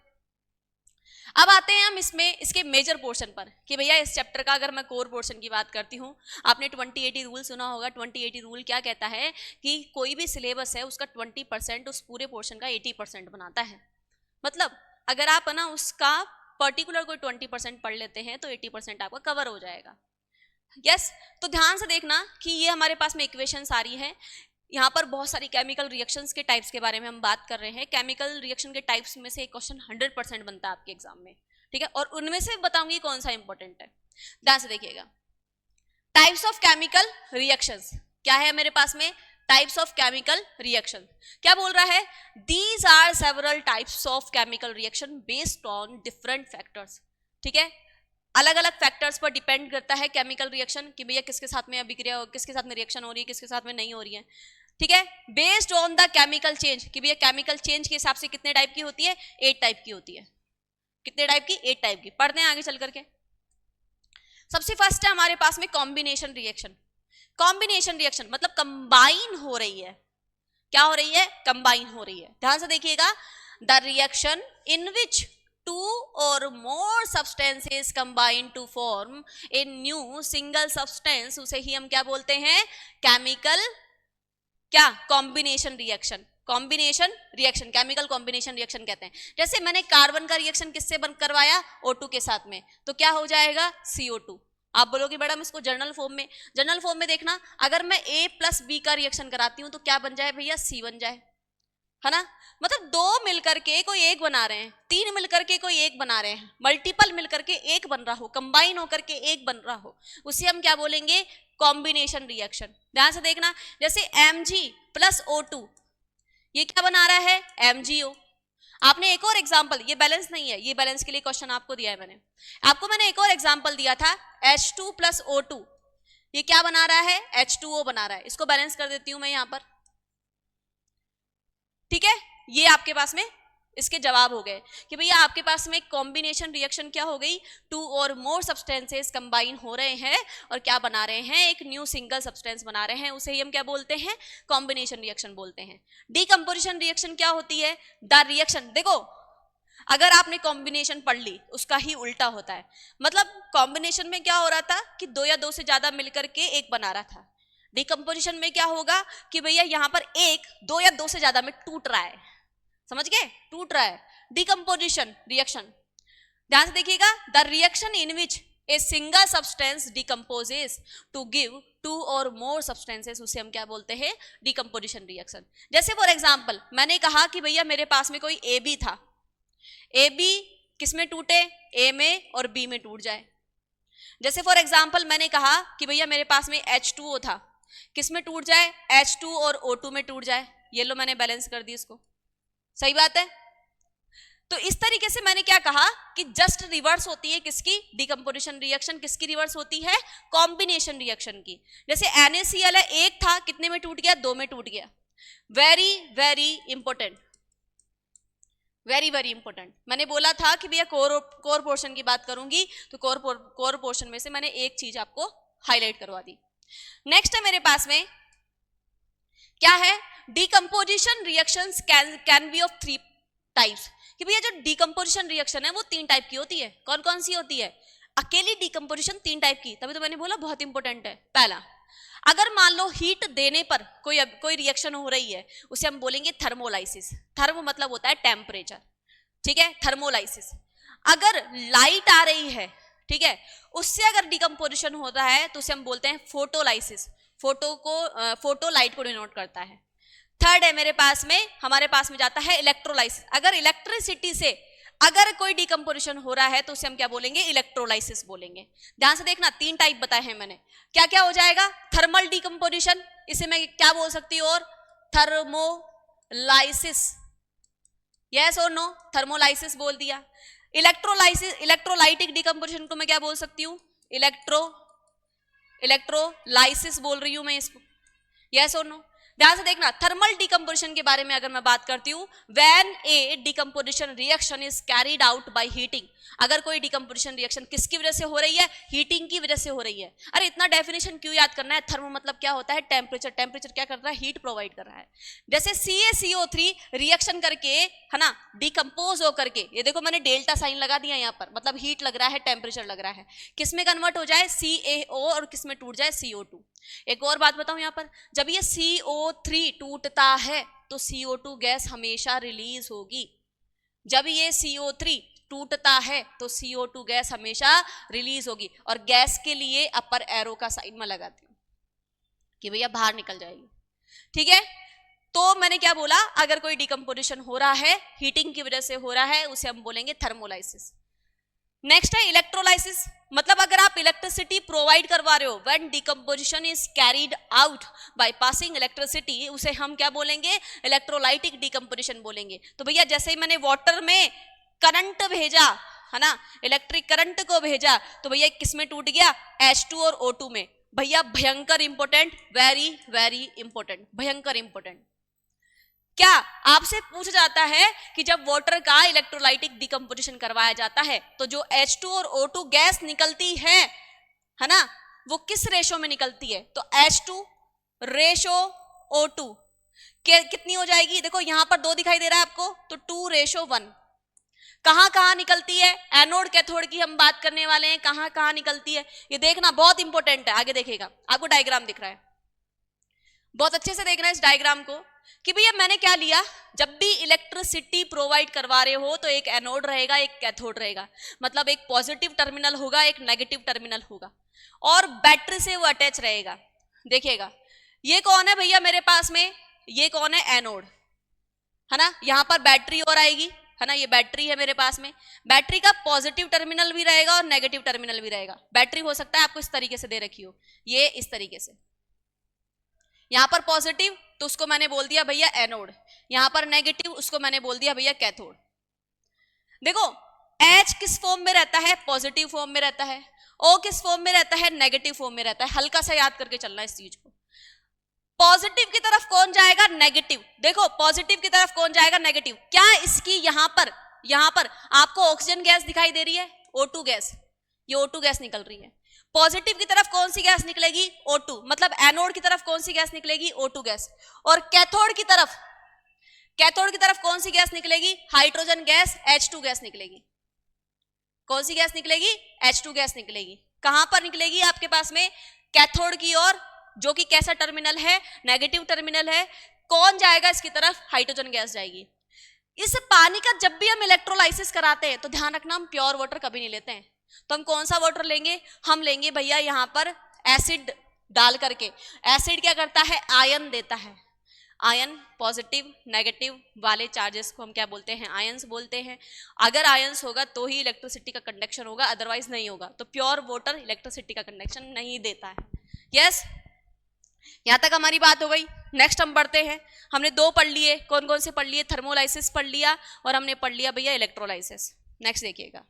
S1: अब आते हैं हम इसके मेजर पोर्शन पर, कि भैया इस चैप्टर का अगर मैं कोर पोर्शन की बात करती हूँ, आपने 2080 रूल सुना होगा। 2080 रूल क्या कहता है कि कोई भी सिलेबस है उसका 20% उस पूरे पोर्शन का 80% बनाता है। मतलब अगर आप ना उसका पर्टिकुलर कोई 20% पढ़ लेते हैं तो 80% आपका कवर हो जाएगा। यस, तो ध्यान से देखना कि ये हमारे पास में इक्वेशंस आ रही है, यहाँ पर बहुत सारी केमिकल रिएक्शंस के टाइप्स के बारे में हम बात कर रहे हैं। केमिकल रिएक्शन के टाइप्स में से एक क्वेश्चन 100% बनता है आपके एग्जाम में, ठीक है, और उनमें से बताऊंगी कौन सा इंपॉर्टेंट है। ध्यान से देखिएगा, टाइप्स ऑफ केमिकल रिएक्शंस क्या है मेरे पास में, टाइप्स ऑफ केमिकल रिएक्शन क्या बोल रहा है, these are several types of chemical reaction based on different factors, ठीक है, अलग अलग फैक्टर्स पर डिपेंड करता है केमिकल रिएक्शन, कि भैया किसके साथ में अभिक्रिया, किसके साथ में रिएक्शन हो रही है, किसके साथ में नहीं हो रही है, ठीक है। Based on the chemical change, कि भैया केमिकल चेंज के हिसाब से कितने टाइप की होती है, 8 टाइप की होती है। कितने टाइप की, 8 टाइप की। पढ़ते हैं आगे चल करके। सबसे फर्स्ट है हमारे पास में कॉम्बिनेशन रिएक्शन। कॉम्बिनेशन रिएक्शन मतलब कंबाइन हो रही है, क्या हो रही है, कंबाइन हो रही है। ध्यान से देखिएगा, the reaction in which 2 or more substances combine to form a new single substance, उसे ही हम क्या बोलते हैं, केमिकल क्या, combination reaction. Combination reaction chemical combination reaction कहते हैं। जैसे मैंने कार्बन का रिएक्शन किससे बंद करवाया, O2 के साथ में, तो क्या हो जाएगा CO2। आप बोलोगे मैडम इसको जर्नल फॉर्म में देखना, अगर मैं A प्लस B का रिएक्शन कराती हूं तो क्या बन जाए भैया, C बन जाए, है ना। मतलब 2 मिलकर के कोई एक बना रहे हैं, 3 मिलकर के कोई एक बना रहे हैं, मल्टीपल मिलकर के एक बन रहा हो, कंबाइन होकर के एक बन रहा हो, उसे हम क्या बोलेंगे, कॉम्बिनेशन रिएक्शन। ध्यान से देखना, जैसे Mg प्लस O2 ये क्या बना रहा है, MgO। आपने एक और एग्जांपल, ये बैलेंस नहीं है, ये बैलेंस के लिए क्वेश्चन आपको दिया है मैंने एक और एग्जांपल दिया था, H2 प्लस O2 ये क्या बना रहा है, H2O बना रहा है। इसको बैलेंस कर देती हूं मैं यहां पर, ठीक है। ये आपके पास में इसके जवाब हो गए कि भैया आपके पास में कॉम्बिनेशन रिएक्शन क्या हो गई, 2 और मोर सब्सटेंसेस कंबाइन हो रहे हैं और क्या बना रहे हैं, एक न्यू सिंगल सब्सटेंस बना रहे हैं, उसे ही हम क्या बोलते हैं, कॉम्बिनेशन रिएक्शन बोलते हैं। डीकंपोजिशन रिएक्शन क्या होती है, द रिएक्शन, देखो अगर आपने कॉम्बिनेशन पढ़ ली उसका ही उल्टा होता है। मतलब कॉम्बिनेशन में क्या हो रहा था कि 2 या 2 से ज्यादा मिलकर के एक बना रहा था, डिकम्पोजिशन में क्या होगा कि भैया यहां पर 1, 2 या 2 से ज्यादा में टूट रहा है, समझ गए, टूट रहा है। डिकम्पोजिशन रिएक्शन ध्यान से देखिएगा, the reaction in which a single substance decomposes to give two और मोर सब्सटेंसेस, उसे हम क्या बोलते हैं, डिकम्पोजिशन रिएक्शन। जैसे फॉर एग्जांपल मैंने कहा कि भैया मेरे पास में कोई ए बी था, ए बी किस में टूटे, ए में और बी में टूट जाए। जैसे फॉर एग्जांपल मैंने कहा कि भैया मेरे पास में H2O था, किस में टूट जाए, H2 और O2 में टूट जाए। ये लो मैंने बैलेंस कर दी इसको, सही बात है। तो इस तरीके से मैंने क्या कहा कि जस्ट रिवर्स होती है किसकी, डिकम्पोजिशन रिएक्शन। किसकी रिवर्स होती है, कॉम्बिनेशन रिएक्शन की। जैसे NaCl है, एक था, कितने में टूट गया, 2 में टूट गया। Very very important, very very important. मैंने बोला था कि भैया कोर पोर्शन की बात करूंगी, तो कोर पोर्शन में से मैंने एक चीज आपको हाईलाइट करवा दी। नेक्स्ट है मेरे पास में क्या है, decomposition reactions can be of 3 types. कि भैया जो डिकम्पोजिशन रिएक्शन है वो 3 टाइप की होती है। कौन कौन सी होती है, अकेली डिकम्पोजिशन 3 टाइप की, तभी तो मैंने बोला बहुत इंपॉर्टेंट है। पहला, अगर मान लो हीट देने पर कोई रिएक्शन हो रही है, उसे हम बोलेंगे थर्मोलाइसिस। थर्मो मतलब होता है टेम्परेचर, ठीक है, थर्मोलाइसिस। अगर लाइट आ रही है, ठीक है, उससे अगर डिकम्पोजिशन होता है तो उसे हम बोलते हैं फोटोलाइसिस। फोटो लाइट को डिनोट करता है। थर्ड है मेरे पास में, हमारे पास में जाता है इलेक्ट्रोलाइसिस। अगर इलेक्ट्रिसिटी से अगर कोई डिकम्पोजिशन हो रहा है तो उसे हम क्या बोलेंगे, इलेक्ट्रोलाइसिस बोलेंगे। ध्यान से देखना, 3 टाइप बताए हैं मैंने। क्या क्या हो जाएगा, थर्मल डिकम्पोजिशन, इसे मैं क्या बोल सकती हूँ, और थर्मोलाइसिस, यस और नो, थर्मोलाइसिस बोल दिया। इलेक्ट्रोलाइसिस, इलेक्ट्रोलाइटिक डिकम्पोजिशन को मैं क्या बोल सकती हूँ, इलेक्ट्रोलाइसिस बोल रही हूं मैं इसको, यस और नो। ध्यान से देखना, थर्मल डिकम्पोजिशन के बारे में अगर मैं बात करती हूं, when A decomposition reaction is carried out by heating. अगर कोई डिकम्पोजिशन रिएक्शन किसकी वजह से हो रही है, हीटिंग की वजह से हो रही है। अरे इतना डेफिनेशन क्यों याद करना है, थर्मो मतलब क्या होता है, टेम्परेचर। टेम्परेचर क्या कर रहा है, हीट प्रोवाइड कर रहा है। जैसे CaCO3 रिएक्शन करके, है ना, डिकम्पोज हो करके, ये देखो मैंने डेल्टा साइन लगा दिया यहाँ पर, मतलब हीट लग रहा है, टेम्परेचर लग रहा है, किस में कन्वर्ट हो जाए, CaO, और किस में टूट जाए, CO2। एक और बात बताऊं यहाँ पर, जब ये CO3 टूटता है तो CO2 गैस हमेशा रिलीज होगी। जब ये CO3 टूटता है तो CO2 गैस हमेशा रिलीज होगी। और गैस के लिए अपर एरो का साइन मैं लगाती हूं कि भैया बाहर निकल जाएगी, ठीक है। तो मैंने क्या बोला, अगर कोई डिकम्पोजिशन हो रहा है, हीटिंग की वजह से हो रहा है, उसे हम बोलेंगे थर्मोलाइसिस। नेक्स्ट है इलेक्ट्रोलाइसिस, मतलब अगर आप इलेक्ट्रिसिटी प्रोवाइड करवा रहे हो, when decomposition is carried out by passing electricity, उसे हम क्या बोलेंगे, इलेक्ट्रोलाइटिक डिकम्पोजिशन बोलेंगे। तो भैया जैसे ही मैंने वाटर में करंट भेजा, है ना, इलेक्ट्रिक करंट को भेजा, तो भैया किस में टूट गया, H2 और O2 में। भैया भयंकर इंपॉर्टेंट, वेरी वेरी इंपॉर्टेंट, भयंकर इंपॉर्टेंट। क्या आपसे पूछा जाता है कि जब वाटर का इलेक्ट्रोलाइटिक डिकम्पोजिशन करवाया जाता है तो जो H2 और O2 गैस निकलती है ना, वो किस रेशो में निकलती है, तो H2 रेशो O2 कितनी हो जाएगी, देखो यहां पर 2 दिखाई दे रहा है आपको, तो 2:1। कहां कहां निकलती है, एनोड कैथोड की हम बात करने वाले हैं, कहां कहां निकलती है, ये देखना बहुत इंपॉर्टेंट है। आगे देखिएगा, आपको डायग्राम दिख रहा है, बहुत अच्छे से देखना इस डायग्राम को कि भैया मैंने क्या लिया, जब भी इलेक्ट्रिसिटी प्रोवाइड करवा रहे हो तो एक एनोड रहेगा, एक कैथोड रहेगा, मतलब एक पॉजिटिव टर्मिनल होगा, एक नेगेटिव टर्मिनल होगा, और बैटरी से वो अटैच रहेगा। देखिएगा ये कौन है भैया मेरे पास में, ये कौन है, एनोड, है ना, यहां पर बैटरी और आएगी, है ना, ये बैटरी है मेरे पास में। बैटरी का पॉजिटिव टर्मिनल भी रहेगा और नेगेटिव टर्मिनल भी रहेगा। बैटरी हो सकता है आपको इस तरीके से दे रखी हो, ये इस तरीके से, यहां पर पॉजिटिव तो उसको मैंने बोल दिया भैया एनोड, यहां पर नेगेटिव उसको मैंने बोल दिया भैया कैथोड। देखो H किस फॉर्म में रहता है, पॉजिटिव फॉर्म में रहता है, O किस फॉर्म में रहता है, नेगेटिव फॉर्म में रहता है। हल्का सा याद करके चलना इस चीज को। पॉजिटिव की तरफ कौन जाएगा, नेगेटिव। देखो पॉजिटिव की तरफ कौन जाएगा, नेगेटिव। क्या इसकी यहां पर आपको ऑक्सीजन गैस दिखाई दे रही है, O2 गैस, ये O2 गैस निकल रही है। पॉजिटिव की तरफ कौन सी गैस निकलेगी, O2, मतलब एनोड की तरफ कौन सी गैस निकलेगी, O2 गैस। और कैथोड की तरफ कौन सी गैस निकलेगी, हाइड्रोजन गैस, H2 गैस निकलेगी। कौन सी गैस निकलेगी, H2 गैस निकलेगी। कहां पर निकलेगी, आपके पास में कैथोड की ओर, जो कि कैसा टर्मिनल है, नेगेटिव टर्मिनल है। कौन जाएगा इसकी तरफ, हाइड्रोजन गैस जाएगी। इस पानी का जब भी हम इलेक्ट्रोलाइसिस कराते हैं तो ध्यान रखना हम प्योर वाटर कभी नहीं लेते हैं। तो हम कौन सा वाटर लेंगे, हम लेंगे भैया यहाँ पर एसिड डाल करके। एसिड क्या करता है, आयन देता है। आयन पॉजिटिव नेगेटिव वाले चार्जेस को हम क्या बोलते हैं, आयंस बोलते हैं। अगर आयंस होगा तो ही इलेक्ट्रिसिटी का कंडक्शन होगा, अदरवाइज नहीं होगा। तो प्योर वाटर इलेक्ट्रिसिटी का कंडक्शन नहीं देता है। यस, यहां तक हमारी बात हो गई। नेक्स्ट हम पढ़ते हैं, हमने दो पढ़ लिए, कौन कौन से पढ़ लिए, थर्मोलाइसिस पढ़ लिया और हमने पढ़ लिया भैया इलेक्ट्रोलाइसिस। नेक्स्ट देखिएगा,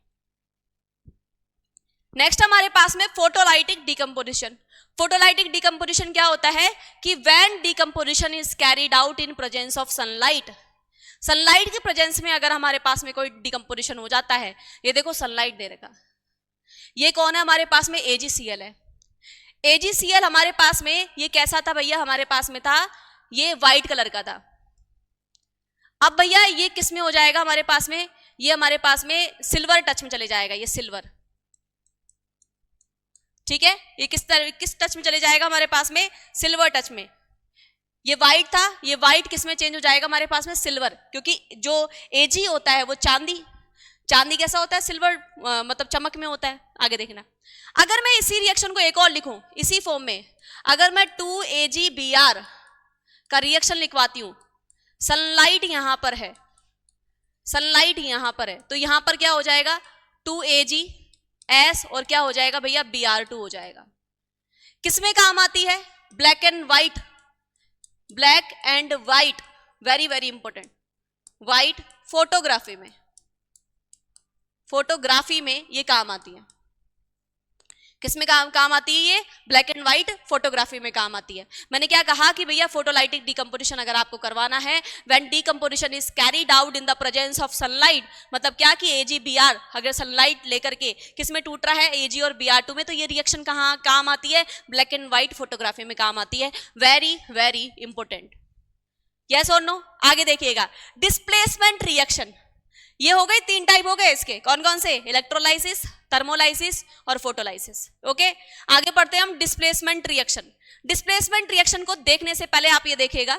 S1: नेक्स्ट हमारे पास में फोटोलाइटिक डिकम्पोजिशन। फोटोलाइटिक डिकम्पोजिशन क्या होता है कि when decomposition is carried out in presence of sunlight. Sunlight के प्रेजेंस में अगर हमारे पास में कोई डिकम्पोजिशन हो जाता है, ये देखो सनलाइट दे रखा, ये कौन है हमारे पास में, AgCl है। AgCl हमारे पास में ये कैसा था भैया, हमारे पास में था ये व्हाइट कलर का था। अब भैया ये किस में हो जाएगा हमारे पास में, ये हमारे पास में सिल्वर टच में चले जाएगा, ये सिल्वर, ठीक है। ये किस टच में चले जाएगा हमारे पास में, सिल्वर टच में। ये व्हाइट था, ये व्हाइट किस में चेंज हो जाएगा हमारे पास में, सिल्वर, क्योंकि जो Ag होता है वो चांदी, चांदी कैसा होता है, सिल्वर मतलब चमक में होता है। आगे देखना, अगर मैं इसी रिएक्शन को एक और लिखूं इसी फॉर्म में, अगर मैं 2AgBr का रिएक्शन लिखवाती हूं, सनलाइट यहां पर है, सनलाइट यहां पर है, तो यहां पर क्या हो जाएगा 2Ag और क्या हो जाएगा भैया Br2 हो जाएगा। किसमें काम आती है, black and white, black and white, very very important, white photography में, फोटोग्राफी में ये काम आती है। किसमें काम आती है, ये ब्लैक एंड व्हाइट फोटोग्राफी में काम आती है। मैंने क्या कहा कि भैया फोटोलाइटिक डिकम्पोजिशन अगर आपको करवाना है, when decomposition is carried out in the presence of sunlight, मतलब क्या कि AgBr अगर सनलाइट लेकर के किसमें टूट रहा है, Ag और Br2 में, तो ये रिएक्शन कहाँ काम आती है, ब्लैक एंड व्हाइट फोटोग्राफी में काम आती है। वेरी वेरी इंपॉर्टेंट, यस और नो। आगे देखिएगा, डिस्प्लेसमेंट रिएक्शन, ये हो गए तीन टाइप हो गए इसके, कौन कौन से, इलेक्ट्रोलाइसिस, थर्मोलाइसिस और फोटोलाइसिस। ओके, आगे पढ़ते हैं हम डिस्प्लेसमेंट रिएक्शन। डिस्प्लेसमेंट रिएक्शन को देखने से पहले आप ये देखिएगा,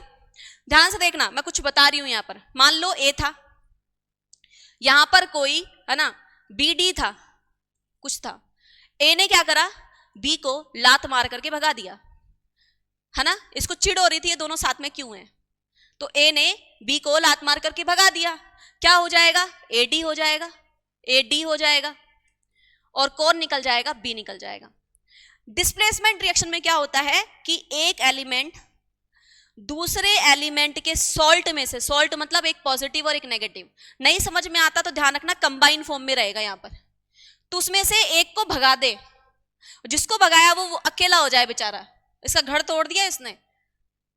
S1: ध्यान से देखना, मैं कुछ बता रही हूं यहां पर। मान लो A था, यहां पर कोई है ना BD था, कुछ था, A ने क्या करा, B को लात मार करके भगा दिया, है ना। इसको चिढ़ हो रही थी ये दोनों साथ में क्यों हैं, तो A ने B को लात मार करके भगा दिया, क्या हो जाएगा, AD हो जाएगा, AD हो जाएगा, और कौन निकल जाएगा, B निकल जाएगा। डिस्प्लेसमेंट रिएक्शन में क्या होता है कि एक एलिमेंट दूसरे एलिमेंट के सॉल्ट में से, सॉल्ट मतलब एक पॉजिटिव और एक नेगेटिव, नहीं समझ में आता तो ध्यान रखना कंबाइन फॉर्म में रहेगा यहां पर, तो उसमें से एक को भगा दे, जिसको भगाया वो अकेला हो जाए बेचारा, इसका घर तोड़ दिया इसने,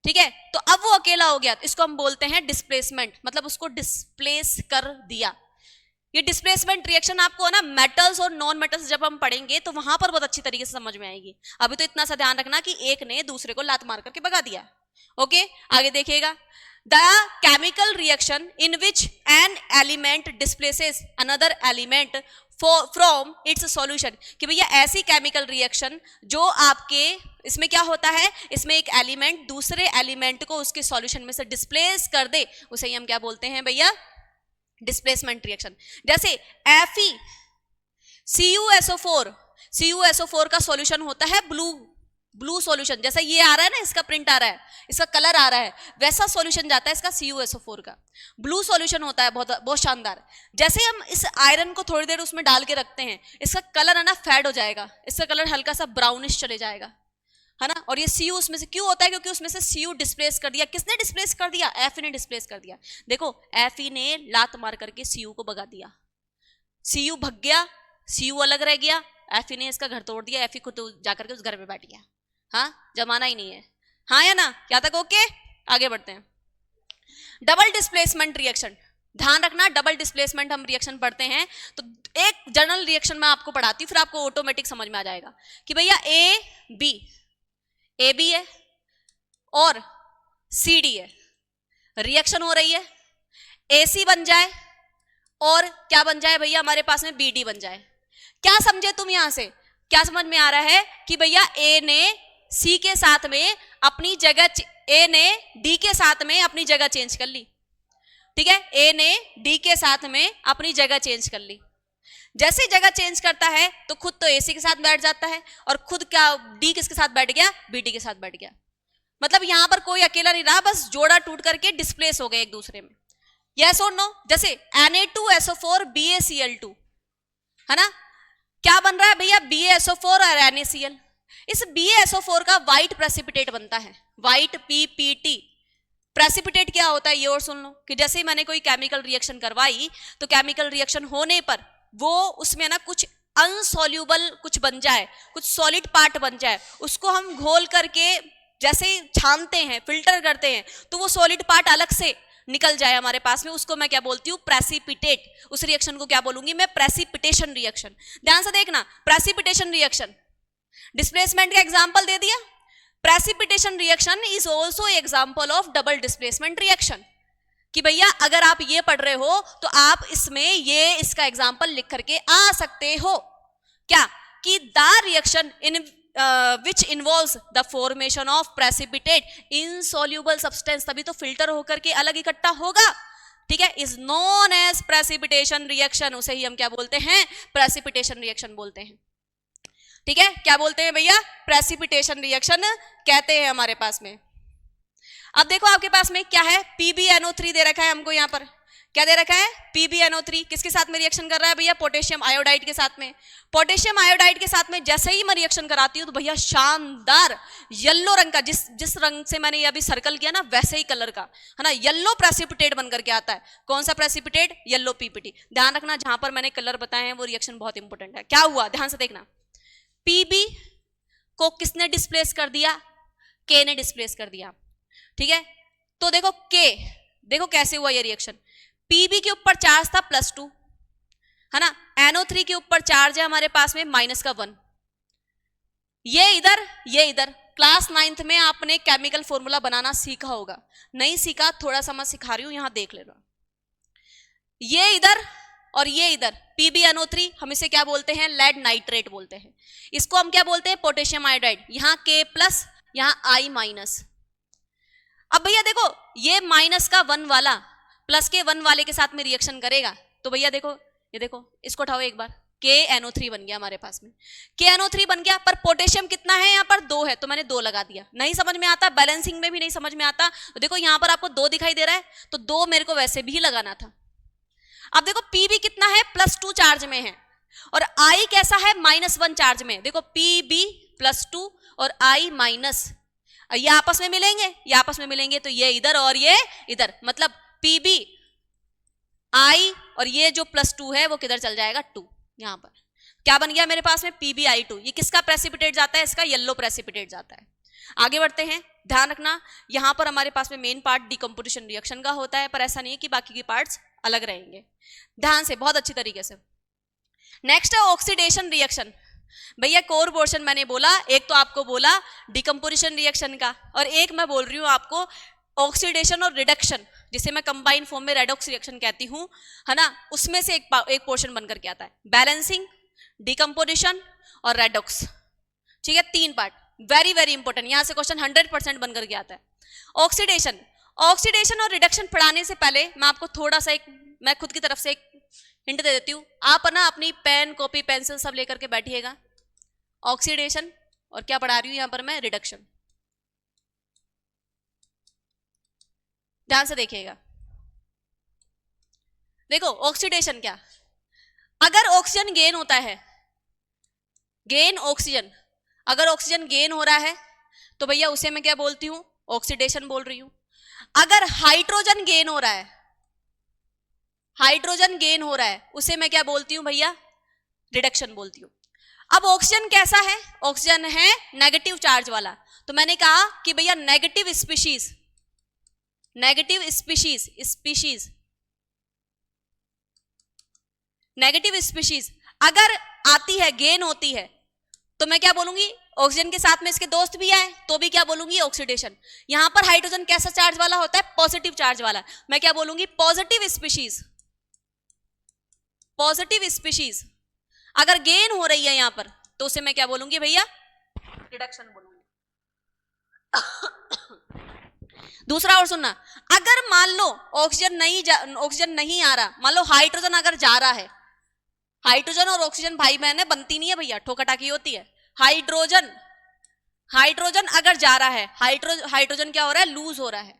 S1: ठीक है, तो अब वो अकेला हो गया, इसको हम बोलते हैं डिस्प्लेसमेंट, मतलब उसको डिस्प्लेस कर दिया। ये डिस्प्लेसमेंट रिएक्शन आपको ना मेटल्स और नॉन मेटल्स जब हम पढ़ेंगे तो वहां पर बहुत अच्छी तरीके से समझ में आएगी। अभी तो इतना सा ध्यान रखना कि एक ने दूसरे को लात मार करके भगा दिया। ओके, आगे देखिएगा, the chemical reaction in which an element displaces another element from its solution, कि भैया ऐसी केमिकल रिएक्शन जो आपके इसमें क्या होता है, इसमें एक एलिमेंट दूसरे एलिमेंट को उसके सॉल्यूशन में से डिस्प्लेस कर दे, उसे ही हम क्या बोलते हैं भैया, डिस्प्लेसमेंट रिएक्शन। जैसे FeCuSO4, CuSO4 का सॉल्यूशन होता है ब्लू सॉल्यूशन, जैसा ये आ रहा है ना, इसका प्रिंट आ रहा है, इसका कलर आ रहा है, वैसा सॉल्यूशन जाता है इसका CuSO4 का, ब्लू सॉल्यूशन होता है, बहुत शानदार। जैसे हम इस आयरन को थोड़ी देर उसमें डाल के रखते हैं, इसका कलर है ना फेड हो जाएगा, इसका कलर हल्का सा ब्राउनिश चले जाएगा, है ना। और ये Cu उसमें से क्यों होता है, क्योंकि उसमें से Cu डिस्प्लेस कर दिया। किसने डिस्प्लेस कर दिया, Fe ने डिस्प्लेस कर दिया। देखो Fe ने लात मार करके Cu को भगा दिया, Cu भग गया, Cu अलग रह गया, Fe ने इसका घर तोड़ दिया, Fe खुद जाकर के उस घर में बैठ गया। हाँ, जमाना ही नहीं है, हाँ या ना, क्या तक ओके। आगे बढ़ते हैं, डबल डिस्प्लेसमेंट रिएक्शन, ध्यान रखना, डबल डिस्प्लेसमेंट हम रिएक्शन पढ़ते हैं तो एक जनरल रिएक्शन में आपको पढ़ाती हूँ, फिर आपको ऑटोमेटिक समझ में आ जाएगा कि भैया AB है और CD है, रिएक्शन हो रही है, AC बन जाए और क्या बन जाए भैया, हमारे पास में BD बन जाए। क्या समझे तुम यहां से, क्या समझ में आ रहा है कि भैया A ने C के साथ में अपनी जगह, A ने D के साथ में अपनी जगह चेंज कर ली, ठीक है, ए ने डी के साथ में अपनी जगह चेंज कर ली। जैसे ही जगह चेंज करता है तो खुद तो एसी के साथ बैठ जाता है और खुद क्या डी किसके साथ बैठ गया, बीडी के साथ बैठ गया। मतलब यहां पर कोई अकेला नहीं रहा, बस जोड़ा टूट करके डिस्प्लेस हो गए एक दूसरे में। यस और नो? जैसे Na2SO4 BaCl2 है ना, क्या बन रहा है भैया, BaSO4 और NaCl। इस BaSO4 का व्हाइट प्रेसिपिटेट बनता है, व्हाइट PPT। प्रेसिपिटेट क्या होता है ये और सुन लो, कि जैसे ही मैंने कोई केमिकल रिएक्शन करवाई तो केमिकल रिएक्शन होने पर वो उसमें ना कुछ अनसॉल्यूबल कुछ बन जाए, कुछ सॉलिड पार्ट बन जाए, उसको हम घोल करके जैसे ही छानते हैं, फिल्टर करते हैं, तो वो सॉलिड पार्ट अलग से निकल जाए हमारे पास में, उसको मैं क्या बोलती हूँ, प्रेसिपिटेट। उस रिएक्शन को क्या बोलूंगी मैं, प्रेसिपिटेशन रिएक्शन। ध्यान से देखना, प्रेसिपिटेशन रिएक्शन, डिस्प्लेसमेंट का एग्जांपल दे दिया। Precipitation reaction is also example of double displacement reaction. कि भैया अगर आप ये पढ़ रहे हो तो आप इसमें ये इसका एग्जांपल लिख करके आ सकते हो, क्या कि the reaction in which involves the formation of precipitate insoluble substance, तभी तो फिल्टर होकर के अलग इकट्ठा होगा, ठीक है, is known as precipitation reaction। उसे ही हम क्या बोलते हैं, precipitation reaction बोलते हैं। ठीक है, क्या बोलते हैं भैया, precipitation reaction कहते हैं हमारे पास में। अब देखो आपके पास में क्या है, PbNO3 दे रखा है हमको, यहां पर क्या दे रखा है, PbNO3 किसके साथ में रिएक्शन कर रहा है भैया, पोटेशियम आयोडाइड के साथ में। पोटेशियम आयोडाइड के साथ में जैसे ही मैं रिएक्शन कराती हूं तो भैया शानदार येलो रंग का, जिस रंग से मैंने ये अभी सर्कल किया ना वैसे ही कलर का है ना, येलो प्रेसिपिटेट बनकर के आता है। कौन सा प्रेसिपिटेट, येलो PPT। ध्यान रखना जहां पर मैंने कलर बताए हैं वो रिएक्शन बहुत इंपॉर्टेंट है। क्या हुआ ध्यान से देखना, Pb को किसने डिस्प्लेस कर दिया, K ने डिस्प्लेस कर दिया। ठीक है, तो देखो K, देखो कैसे हुआ ये रिएक्शन, Pb के ऊपर चार्ज था +2 है ना, NO3 के ऊपर चार्ज है हमारे पास में -1। ये इधर क्लास 9th में आपने केमिकल फॉर्मूला बनाना सीखा होगा, नहीं सीखा थोड़ा सा मैं सिखा रही हूं, यहां देख लेना। ये इधर और ये इधर PbNO3, हम इसे क्या बोलते हैं, लेड नाइट्रेट बोलते हैं। इसको हम क्या बोलते हैं, पोटेशियम आयोडाइड। यहां K+, यहां I-। अब भैया देखो ये माइनस का 1 वाला प्लस के 1 वाले के साथ में रिएक्शन करेगा तो भैया देखो, ये देखो इसको उठाओ एक बार, KNO3 बन गया हमारे पास में, KNO3 बन गया, पर पोटेशियम कितना है यहाँ पर, 2 है, तो मैंने 2 लगा दिया। नहीं समझ में आता, बैलेंसिंग में भी नहीं समझ में आता, तो देखो यहाँ पर आपको 2 दिखाई दे रहा है तो 2 मेरे को वैसे भी लगाना था। अब देखो Pb कितना है, +2 चार्ज में है, और I कैसा है, -1 चार्ज में। देखो Pb +2 और I-, ये आपस में मिलेंगे, ये आपस में मिलेंगे तो ये इधर और ये इधर, मतलब Pb I और ये जो +2 है वो किधर चल जाएगा, 2। यहां पर क्या बन गया मेरे पास में, PbI2। ये किसका प्रेसिपिटेट जाता है, इसका येलो प्रेसिपिटेट जाता है। आगे बढ़ते हैं, ध्यान रखना यहां पर हमारे पास में मेन पार्ट डिकम्पोजिशन रिएक्शन का होता है, पर ऐसा नहीं है कि बाकी के पार्ट्स अलग रहेंगे। ध्यान से, बहुत अच्छी तरीके से। नेक्स्ट है ऑक्सीडेशन रिएक्शन। भैया कोर पोर्शन मैंने बोला, एक तो आपको बोला डिकम्पोजिशन रिएक्शन का, और एक मैं बोल रही हूं आपको ऑक्सीडेशन और रिडक्शन, जिसे मैं कंबाइन फॉर्म में रेडॉक्स रिएक्शन कहती हूं, है ना, उसमें से एक पोर्शन बनकर के आता है, बैलेंसिंग, डिकम्पोजिशन और रेडॉक्स। ठीक है, 3 पार्ट, वेरी वेरी इंपॉर्टेंट, यहां से क्वेश्चन 100% बनकर के आता है। ऑक्सीडेशन और रिडक्शन पढ़ाने से पहले मैं आपको थोड़ा सा मैं खुद की तरफ से एक हिंट दे देती हूं। आप ना अपनी पेन कॉपी पेंसिल सब लेकर के बैठिएगा। ऑक्सीडेशन और क्या पढ़ा रही हूं यहां पर मैं, रिडक्शन। ध्यान से देखिएगा। देखो ऑक्सीडेशन क्या, अगर ऑक्सीजन गेन होता है, गेन ऑक्सीजन, अगर ऑक्सीजन गेन हो रहा है तो भैया उसे मैं क्या बोलती हूं, ऑक्सीडेशन बोल रही हूं। अगर हाइड्रोजन गेन हो रहा है, हाइड्रोजन गेन हो रहा है, उसे मैं क्या बोलती हूं भैया, रिडक्शन बोलती हूं। अब ऑक्सीजन कैसा है, ऑक्सीजन है नेगेटिव चार्ज वाला, तो मैंने कहा कि भैया नेगेटिव स्पीशीज अगर आती है, गेन होती है, तो मैं क्या बोलूंगी, ऑक्सीजन के साथ में इसके दोस्त भी आए तो भी क्या बोलूंगी, ऑक्सीडेशन। यहां पर हाइड्रोजन कैसा चार्ज वाला होता है, पॉजिटिव चार्ज वाला, मैं क्या बोलूंगी, पॉजिटिव स्पीशीज। अगर गेन हो रही है यहां पर तो उसे मैं क्या बोलूंगी भैया, रिडक्शन बोलूंगी। दूसरा और सुनना, अगर मान लो ऑक्सीजन नहीं आ रहा, मान लो हाइड्रोजन अगर जा रहा है, हाइड्रोजन और ऑक्सीजन भाई बहन है, बनती नहीं है भैया, ठोकटाकी होती है। हाइड्रोजन अगर जा रहा है, हाइड्रोजन क्या हो रहा है, लूज हो रहा है,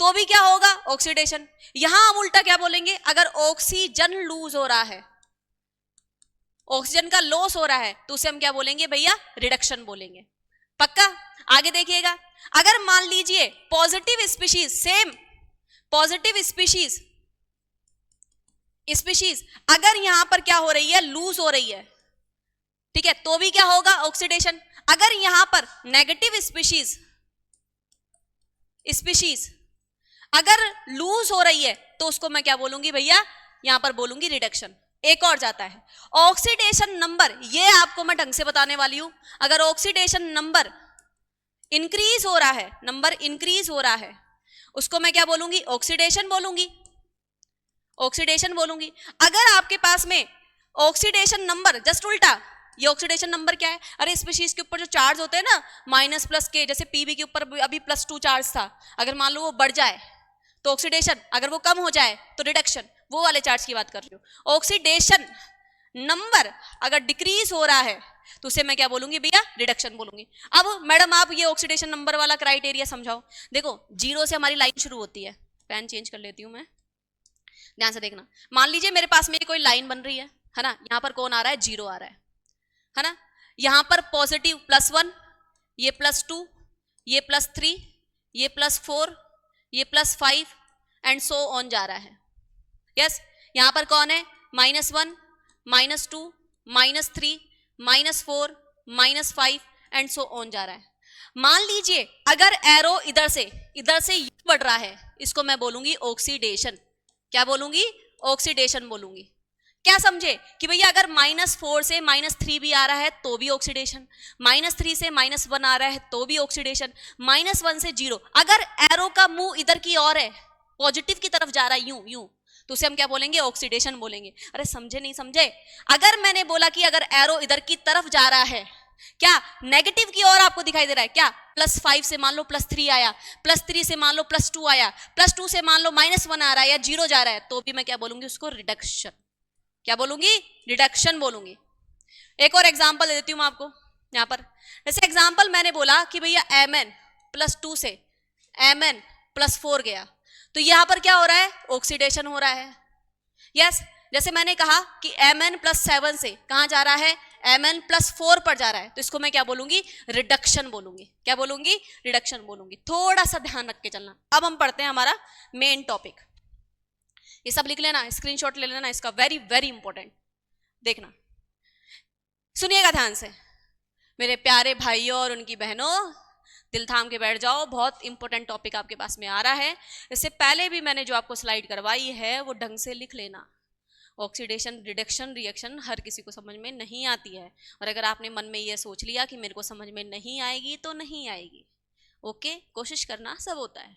S1: तो भी क्या होगा, ऑक्सीडेशन। यहां हम उल्टा क्या बोलेंगे, अगर ऑक्सीजन लूज हो रहा है, ऑक्सीजन का लॉस हो रहा है, तो उसे हम क्या बोलेंगे भैया, रिडक्शन बोलेंगे। पक्का? आगे देखिएगा, अगर मान लीजिए positive species, same positive species अगर यहां पर क्या हो रही है, लूज हो रही है, ठीक है, तो भी क्या होगा, ऑक्सीडेशन। अगर यहां पर नेगेटिव स्पीशीज अगर लूज हो रही है, तो उसको मैं क्या बोलूंगी भैया, यहां पर बोलूंगी रिडक्शन। एक और जाता है ऑक्सीडेशन नंबर, ये आपको मैं ढंग से बताने वाली हूं। अगर ऑक्सीडेशन नंबर इंक्रीज हो रहा है, उसको मैं क्या बोलूंगी, ऑक्सीडेशन बोलूंगी। अगर आपके पास में ऑक्सीडेशन नंबर जस्ट उल्टा, ये ऑक्सीडेशन नंबर क्या है, अरे स्पीशीज के ऊपर जो चार्ज होते हैं ना, माइनस प्लस के, जैसे पीबी के ऊपर अभी +2 चार्ज था, अगर मान लो वो बढ़ जाए तो ऑक्सीडेशन, अगर वो कम हो जाए तो रिडक्शन, वो वाले चार्ज की बात कर रही हूं। ऑक्सीडेशन नंबर अगर डिक्रीज हो रहा है, तो उसे मैं क्या बोलूंगी भैया, रिडक्शन बोलूंगी। अब मैडम आप ये ऑक्सीडेशन नंबर वाला क्राइटेरिया समझाओ। देखो 0 से हमारी लाइन शुरू होती है, पेन चेंज कर लेती हूं मैं, ध्यान से देखना। मान लीजिए मेरे पास में कोई लाइन बन रही है ना, यहां पर कौन आ रहा है, 0 आ रहा है ना, यहां पर पॉजिटिव +1, ये +2, ये +3, ये +4, ये +5 एंड सो ऑन जा रहा है। यस, यहां पर कौन है, -1, -2, -3, -4, -5 एंड सो ऑन जा रहा है। मान लीजिए अगर एरो इधर से बढ़ रहा है, इसको मैं बोलूंगी ऑक्सीडेशन। क्या बोलूंगी, ऑक्सीडेशन बोलूंगी। क्या समझे कि भैया अगर -4 से -3 भी आ रहा है तो भी ऑक्सीडेशन, -3 से -1 आ रहा है तो भी ऑक्सीडेशन, -1 से 0, अगर एरो का मुंह इधर की ओर है, पॉजिटिव की तरफ जा रहा है, यूं तो उसे हम क्या बोलेंगे, ऑक्सीडेशन बोलेंगे। अरे समझे नहीं समझे? अगर मैंने बोला कि अगर एरो इधर की तरफ जा रहा है, क्या नेगेटिव की ओर आपको दिखाई दे रहा है, क्या +5 से मान लो +3 आया, +3 से मान लो +2 आया, +2 से मान लो -1 आ रहा है या 0 जा रहा है, तो भी मैं क्या बोलूंगी, उसको रिडक्शन। क्या बोलूंगी, रिडक्शन बोलूंगी। एक और एग्जांपल दे देती हूं मैं आपको यहां पर। जैसे एग्जांपल मैंने बोला कि भैया Mn +2 से Mn +4 गया, तो यहां पर क्या हो रहा है, ऑक्सीडेशन हो रहा है। यस, जैसे मैंने कहा कि Mn +7 से कहां जा रहा है, Mn +4 पर जा रहा है, तो इसको मैं क्या बोलूंगी, रिडक्शन बोलूंगी। क्या बोलूंगी, रिडक्शन बोलूंगी। थोड़ा सा ध्यान रख के चलना। अब हम पढ़ते हैं हमारा मेन टॉपिक। ये सब लिख लेना, स्क्रीनशॉट ले लेना इसका, वेरी वेरी इंपॉर्टेंट। देखना, सुनिएगा ध्यान से मेरे प्यारे भाइयों और उनकी बहनों, दिल थाम के बैठ जाओ, बहुत इंपॉर्टेंट टॉपिक आपके पास में आ रहा है। इससे पहले भी मैंने जो आपको स्लाइड करवाई है वो ढंग से लिख लेना। ऑक्सीडेशन रिडक्शन रिएक्शन हर किसी को समझ में नहीं आती है, और अगर आपने मन में ये सोच लिया कि मेरे को समझ में नहीं आएगी तो नहीं आएगी। ओके, कोशिश करना, सब होता है।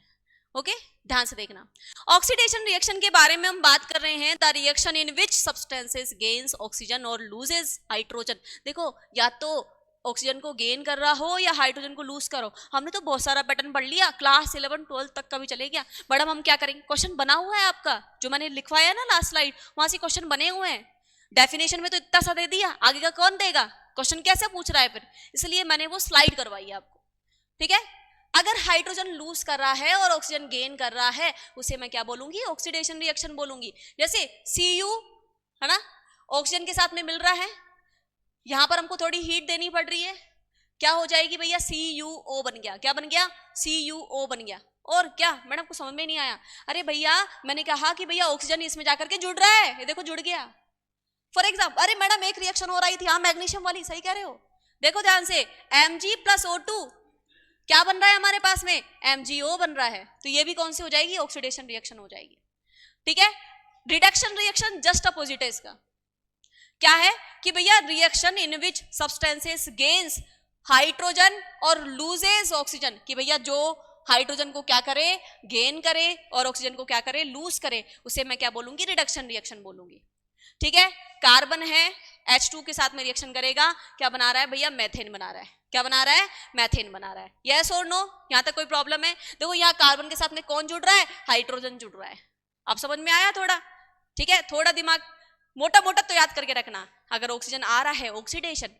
S1: ओके, ध्यान से देखना। ऑक्सीडेशन रिएक्शन के बारे में हम बात कर रहे हैं, the reaction in which substances gains oxygen और लूजेस हाइड्रोजन। देखो, या तो ऑक्सीजन को गेन कर रहा हो या हाइड्रोजन को लूज करो। हमने तो बहुत सारा पैटर्न पढ़ लिया, क्लास 11 12 तक का भी चले गया। मैडम हम क्या करेंगे, क्वेश्चन बना हुआ है आपका, जो मैंने लिखवाया ना लास्ट स्लाइड, वहां से क्वेश्चन बने हुए हैं। डेफिनेशन में तो इतना सा दे दिया, आगे का कौन देगा, क्वेश्चन कैसे पूछ रहा है फिर, इसलिए मैंने वो स्लाइड करवाई है आपको। ठीक है, अगर हाइड्रोजन लूज कर रहा है और ऑक्सीजन गेन कर रहा है, उसे मैं क्या बोलूंगी, ऑक्सीडेशन रिएक्शन बोलूंगी। जैसे Cu है ना, ऑक्सीजन के साथ में मिल रहा है, यहां पर हमको थोड़ी हीट देनी पड़ रही है, क्या हो जाएगी भैया, CuO बन गया। क्या बन गया, CuO बन गया। और क्या मैडम को समझ में नहीं आया? अरे भैया मैंने कहा कि भैया ऑक्सीजन इसमें जाकर के जुड़ रहा है, ये देखो जुड़ गया। फॉर एग्जाम्पल, अरे मैडम एक रिएक्शन हो रही थी, हाँ मैग्नीशियम वाली, सही कह रहे हो। देखो ध्यान से, Mg + O2 क्या बन रहा है हमारे पास में, MgO बन रहा है, तो ये भी कौन सी हो जाएगी, ऑक्सीडेशन रिएक्शन हो जाएगी। ठीक है, रिडक्शन रिएक्शन जस्ट अपोजिट है इसका। क्या है कि भैया reaction in which substances gains hydrogen और लूजेस ऑक्सीजन, कि भैया जो हाइड्रोजन को क्या करे, गेन करे, और ऑक्सीजन को क्या करे, लूज करे, उसे मैं क्या बोलूंगी, रिडक्शन रिएक्शन बोलूंगी। ठीक है, कार्बन है H2 के साथ में रिएक्शन करेगा, क्या बना रहा है भैया, मेथेन बना रहा है। क्या बना रहा है? मैथेन बना रहा है। यस और नो? यहां तक कोई प्रॉब्लम है? देखो यहाँ कार्बन के साथ में कौन जुड़ रहा है? हाइड्रोजन जुड़ रहा है। आप समझ में आया थोड़ा? ठीक है, थोड़ा दिमाग मोटा मोटा तो याद करके रखना। अगर ऑक्सीजन आ रहा है ऑक्सीडेशन,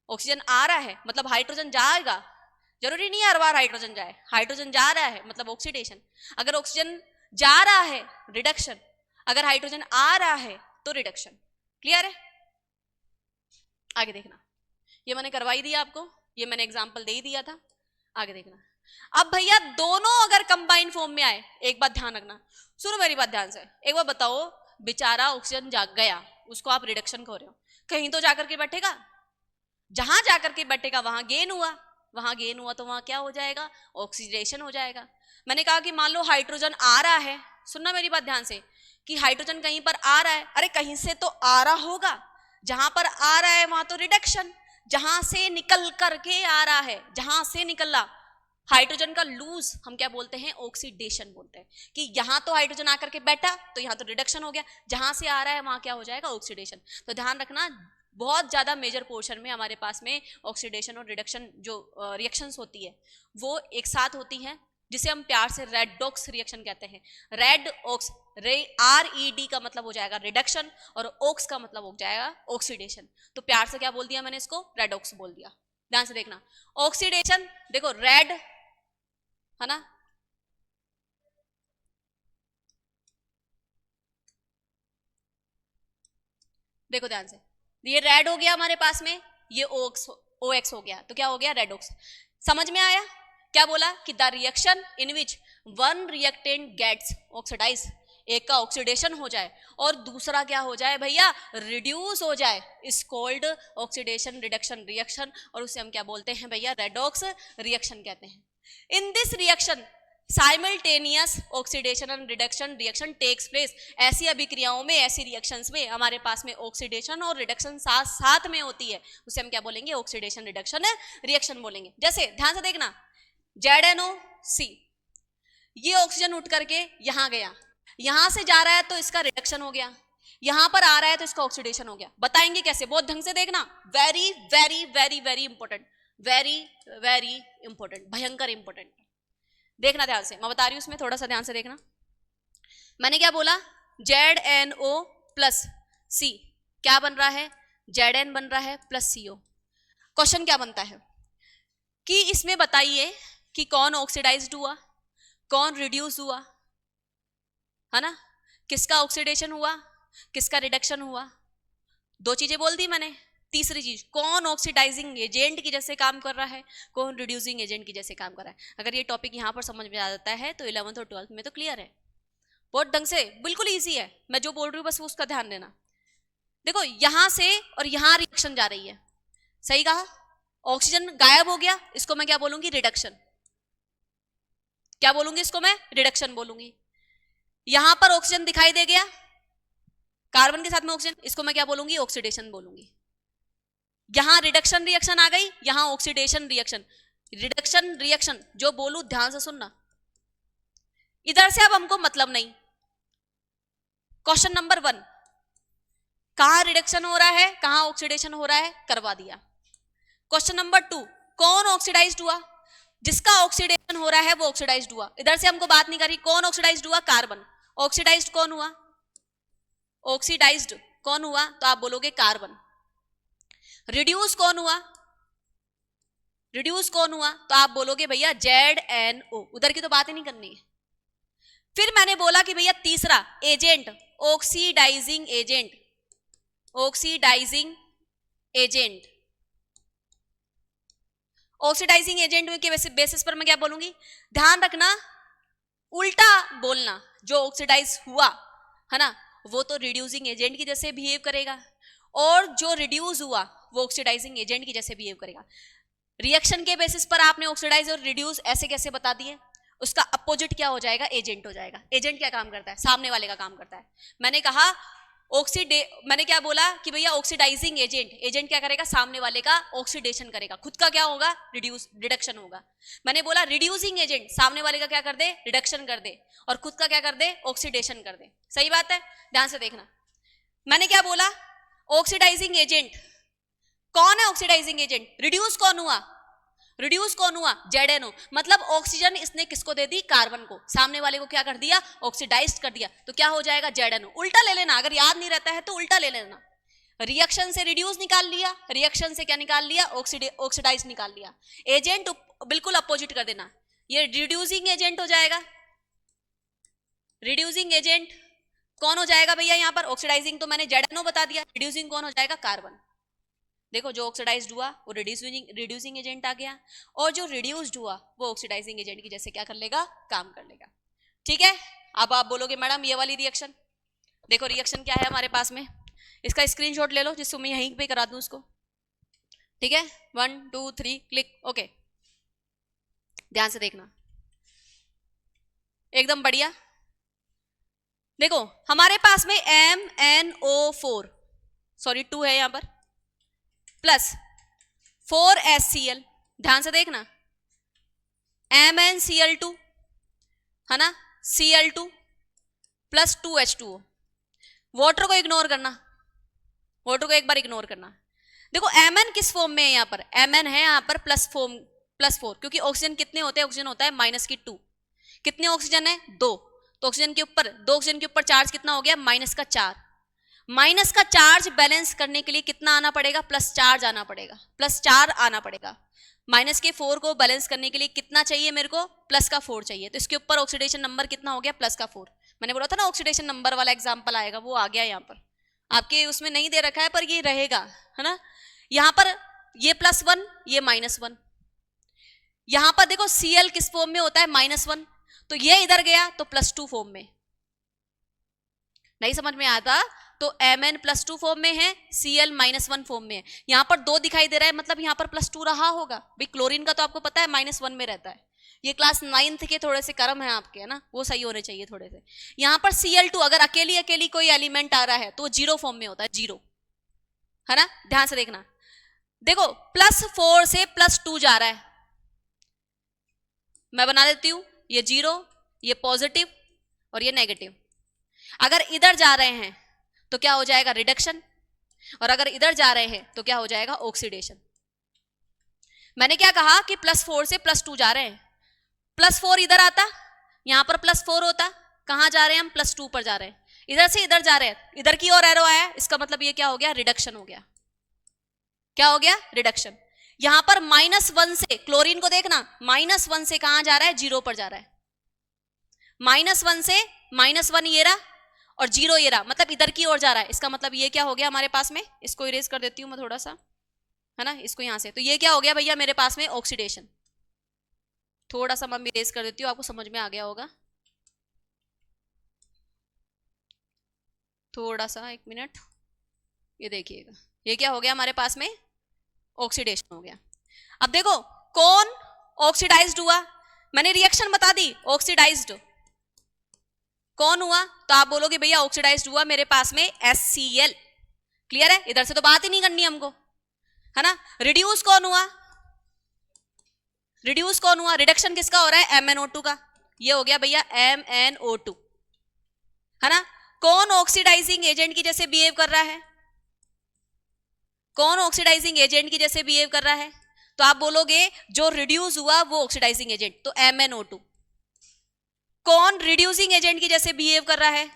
S1: ऑक्सीजन आ रहा है मतलब हाइड्रोजन जाएगा, जरूरी नहीं हर बार हाइड्रोजन जाए, हाइड्रोजन जा रहा है मतलब ऑक्सीडेशन। अगर ऑक्सीजन जा रहा है रिडक्शन, अगर हाइड्रोजन आ रहा है तो रिडक्शन। क्लियर है? आगे देखना, ये मैंने करवाई दिया आपको, ये मैंने एग्जांपल दे ही दिया था। आगे देखना, अब भैया दोनों अगर कंबाइन फॉर्म में आए, एक बात ध्यान रखना, सुनो मेरी बात ध्यान से, एक बार बताओ, बेचारा ऑक्सीजन जाग गया, उसको आप रिडक्शन कह रहे हो, कहीं तो जाकर के बैठेगा, जहां जाकर के बैठेगा वहां गेन हुआ, वहां गेन हुआ तो वहां क्या हो जाएगा? ऑक्सीडेशन हो जाएगा। मैंने कहा कि मान लो हाइड्रोजन आ रहा है, सुनना मेरी बात ध्यान से, कि हाइड्रोजन कहीं पर आ रहा है, अरे कहीं से तो आ रहा होगा, जहां पर आ रहा है वहां तो रिडक्शन, जहां से निकल करके आ रहा है, जहां से निकला हाइड्रोजन का लूज हम क्या बोलते हैं? ऑक्सीडेशन बोलते हैं। कि यहां तो हाइड्रोजन आकर के बैठा तो यहां तो रिडक्शन हो गया, जहां से आ रहा है वहां क्या हो जाएगा? ऑक्सीडेशन। तो ध्यान रखना, बहुत ज्यादा मेजर पोर्शन में हमारे पास में ऑक्सीडेशन और रिडक्शन जो रिएक्शंस होती है वो एक साथ होती हैं, जिसे हम प्यार से रेडॉक्स रिएक्शन कहते हैं। रेड ऑक्स, RED का मतलब हो जाएगा रिडक्शन और ऑक्स का मतलब हो जाएगा ऑक्सीडेशन। तो प्यार से क्या बोल दिया मैंने? इसको रेडॉक्स बोल दिया। ध्यान से देखना, ऑक्सीडेशन देखो रेड है ना, देखो ध्यान से, ये रेड हो गया हमारे पास में, ये OX हो गया, तो क्या हो गया? रेडॉक्स। समझ में आया? क्या बोला कि the reaction in which one reactant gets oxidise, एक का ऑक्सीडेशन हो जाए और दूसरा क्या हो जाए भैया? रिड्यूस हो जाए, is called oxidation reduction reaction, और उसे हम क्या बोलते हैं भैया? रेडॉक्स रिएक्शन कहते हैं। In this reaction simultaneous oxidation and reduction reaction takes place. ऐसी अभिक्रियाओं में, ऐसी रिएक्शंस में हमारे पास में ऑक्सीडेशन और रिडक्शन साथ साथ में होती है, उसे हम क्या बोलेंगे? ऑक्सीडेशन रिडक्शन रिएक्शन बोलेंगे। जैसे ध्यान से देखना, ZNO(C), ये ऑक्सीजन उठ करके यहां गया, यहां से जा रहा है तो इसका रिडक्शन हो गया, यहां पर आ रहा है तो इसका ऑक्सीडेशन हो गया। बताएंगे कैसे? बहुत ढंग से देखना, very very very very important, very very important, भयंकर इंपॉर्टेंट। देखना ध्यान से, मैं बता रही हूं, उसमें थोड़ा सा ध्यान से देखना। मैंने क्या बोला? ZNO+C क्या बन रहा है? Zn बन रहा है प्लस CO। क्वेश्चन क्या बनता है कि इसमें बताइए कि कौन ऑक्सीडाइज्ड हुआ, कौन रिड्यूस हुआ, है ना? किसका ऑक्सीडेशन हुआ, किसका रिडक्शन हुआ? दो चीजें बोल दी मैंने। तीसरी चीज, कौन ऑक्सीडाइजिंग एजेंट की जैसे काम कर रहा है, कौन रिड्यूसिंग एजेंट की जैसे काम कर रहा है। अगर ये टॉपिक यहां पर समझ में आ जाता है तो 11th और 12th में तो क्लियर है, बहुत ढंग से, बिल्कुल इजी है। मैं जो बोल रही हूँ बस उसका ध्यान देना। देखो यहां से और यहां रिएक्शन जा रही है, सही कहा, ऑक्सीजन गायब हो गया, इसको मैं क्या बोलूंगी? रिडक्शन। क्या बोलूंगी इसको मैं? रिडक्शन बोलूंगी। यहां पर ऑक्सीजन दिखाई दे गया, कार्बन के साथ में ऑक्सीजन, इसको मैं क्या बोलूंगी? ऑक्सीडेशन बोलूंगी। यहां रिडक्शन रिएक्शन आ गई, यहां ऑक्सीडेशन रिएक्शन, रिडक्शन रिएक्शन जो बोलू ध्यान से सुनना। इधर से अब हमको मतलब नहीं। क्वेश्चन नंबर 1, कहां रिडक्शन हो रहा है, कहां ऑक्सीडेशन हो रहा है, करवा दिया। क्वेश्चन नंबर 2, कौन ऑक्सीडाइज्ड हुआ? जिसका ऑक्सीडेशन हो रहा है वो ऑक्सीडाइज्ड हुआ। इधर से हमको बात नहीं करी, कौन ऑक्सीडाइज्ड हुआ? कार्बन। ऑक्सीडाइज्ड कौन हुआ? ऑक्सीडाइज्ड कौन हुआ? तो आप बोलोगे कार्बन। रिड्यूस कौन हुआ? रिड्यूस कौन हुआ? तो आप बोलोगे भैया ZNO। उधर की तो बात ही नहीं करनी है। फिर मैंने बोला कि भैया तीसरा agent, oxidising agent, oxidising agent, oxidising agent के बेसिस पर मैं क्या बोलूंगी? ध्यान रखना, उल्टा बोलना, जो ऑक्सीडाइज हुआ है ना वो तो रिड्यूसिंग एजेंट की जैसे बिहेव करेगा, और जो रिड्यूस हुआ वो ऑक्सीडाइजिंग एजेंट की जैसे बिहेव करेगा। रिएक्शन के बेसिस पर आपने ऑक्सीडाइज और रिड्यूस ऐसे कैसे बता दिए, उसका अपोजिट क्या हो जाएगा? एजेंट हो जाएगा। एजेंट क्या काम करता है? सामने वाले का काम करता है। मैंने कहा मैंने क्या बोला कि भैया ऑक्सीडाइजिंग एजेंट, एजेंट क्या करेगा? सामने वाले का ऑक्सीडेशन करेगा, खुद का क्या होगा? रिडक्शन होगा। मैंने बोला रिड्यूसिंग एजेंट, सामने वाले का क्या कर दे? रिडक्शन कर दे, और खुद का क्या कर दे? ऑक्सीडेशन कर दे। सही बात है, ध्यान से देखना। मैंने क्या बोला? ऑक्सीडाइजिंग एजेंट कौन है? Oxidising agent. रिड्यूस कौन हुआ? रिड्यूस कौन हुआ? ZNO, मतलब ऑक्सीजन इसने किसको दे दी? कार्बन को। सामने वाले को क्या कर दिया? ऑक्सीडाइज्ड कर दिया। तो क्या हो जाएगा? ZNO। उल्टा ले लेना, अगर याद नहीं रहता है तो उल्टा ले लेना। रिएक्शन से रिड्यूस निकाल लिया, रिएक्शन से क्या निकाल लिया? ऑक्सीडाइज निकाल लिया। एजेंट बिल्कुल अपोजिट कर देना, ये रिड्यूसिंग एजेंट हो जाएगा। रिड्यूसिंग एजेंट कौन हो जाएगा भैया यहाँ पर? ऑक्सीडाइजिंग तो मैंने ZNO बता दिया, रिड्यूसिंग कौन हो जाएगा? कार्बन। देखो जो ऑक्सीडाइज्ड हुआ वो रिड्यूसिंग एजेंट आ गया, और जो रिड्यूस्ड हुआ वो ऑक्सीडाइजिंग एजेंट की जैसे क्या कर लेगा? काम कर लेगा। ठीक है, अब आप बोलोगे मैडम ये वाली रिएक्शन, देखो रिएक्शन क्या है हमारे पास में, इसका स्क्रीनशॉट ले लो जिससे मैं यहीं पे करा दूं इसको। ठीक है, 1 2 3 क्लिक। ओके, ध्यान से देखना, एकदम बढ़िया। देखो हमारे पास में MnO4, सॉरी 2 है यहां पर, प्लस 4HCl, ध्यान से देखना, MnCl2 है ना, Cl2 प्लस 2H2O। वाटर को इग्नोर करना, वाटर को एक बार इग्नोर करना। देखो Mn किस फॉर्म में है यहाँ पर? Mn है यहाँ पर +4, क्योंकि ऑक्सीजन कितने होते हैं? ऑक्सीजन होता है -2। कितने ऑक्सीजन है? 2। तो ऑक्सीजन के ऊपर, 2 ऑक्सीजन के ऊपर चार्ज कितना हो गया? -4। माइनस का चार्ज बैलेंस करने के लिए कितना आना पड़ेगा? +4 आना पड़ेगा, +4 आना पड़ेगा। माइनस के 4 को बैलेंस करने के लिए कितना चाहिए मेरे को? प्लस का 4 चाहिए। तो इसके ऊपर ऑक्सीडेशन नंबर कितना हो गया? +4। मैंने बोला था ना ऑक्सीडेशन नंबर वाला एग्जांपल आएगा, वो आ गया यहाँ पर। आपके उसमें नहीं दे रखा है पर ये रहेगा, है ना। यहाँ पर ये +1, ये -1। यहाँ पर देखो Cl किस फॉर्म में होता है? -1। तो ये इधर गया तो +2 फॉर्म में। नहीं समझ में आता तो Mn +2 फॉर्म में है, Cl -1 फॉर्म में है। यहाँ पर 2 दिखाई दे रहा है, मतलब यहाँ पर +2 रहा होगा भाई। क्लोरीन का तो आपको पता है -1 में रहता है। ये क्लास 9th के थोड़े से कर्म है आपके, है ना, वो सही होने चाहिए थोड़े से। यहाँ पर Cl2 अगर अकेली अकेली कोई एलिमेंट आ रहा है तो 0 फॉर्म में होता है, 0, है ना। ध्यान से देखना, देखो +4 से +2 जा रहा है, मैं बना देती हूं, ये 0, ये पॉजिटिव और ये नेगेटिव। अगर इधर जा रहे हैं तो क्या हो जाएगा? रिडक्शन, और अगर इधर जा रहे हैं तो क्या हो जाएगा? ऑक्सीडेशन। मैंने क्या कहा कि +4 से +2 जा रहे हैं, +4 इधर आता, यहां पर +4 होता, कहां जा रहे हैं हम? +2 पर जा रहे हैं। इधर से इधर जा रहे हैं, इधर की ओर एरो आया, इसका मतलब ये क्या हो गया? रिडक्शन हो गया। क्या हो गया? रिडक्शन। यहां पर -1 से, क्लोरीन को देखना, -1 से कहां जा रहा है? 0 पर जा रहा है। -1 से -1 ये रहा और 0 ये रहा, मतलब इधर की ओर जा रहा है। इसका मतलब ये क्या हो गया हमारे पास में? इसको इरेज कर देती हूं मैं थोड़ा सा, है ना, इसको यहां से। तो ये क्या हो गया भैया मेरे पास में? ऑक्सीडेशन। थोड़ा सा मैं इरेज कर देती हूँ, आपको समझ में आ गया होगा। थोड़ा सा, 1 मिनट, ये देखिएगा, ये क्या हो गया हमारे पास में? ऑक्सीडेशन हो गया। अब देखो कौन ऑक्सीडाइज्ड हुआ? मैंने रिएक्शन बता दी, ऑक्सीडाइज्ड कौन हुआ? तो आप बोलोगे भैया ऑक्सीडाइज्ड हुआ मेरे पास में HCl। क्लियर है? इधर से तो बात ही नहीं करनी हमको, है ना। रिड्यूस कौन हुआ? रिड्यूस कौन हुआ? रिडक्शन किसका हो रहा है? MnO2 का। ये हो गया भैया MnO2, है ना। कौन ऑक्सीडाइजिंग एजेंट की जैसे बिहेव कर रहा है? कौन ऑक्सीडाइजिंग एजेंट की जैसे बिहेव कर रहा है? तो आप बोलोगे जो रिड्यूस हुआ वो ऑक्सीडाइजिंग एजेंट, तो MnO2। कौन रिड्यूसिंग एजेंट की जैसे बिहेव कर रहा है?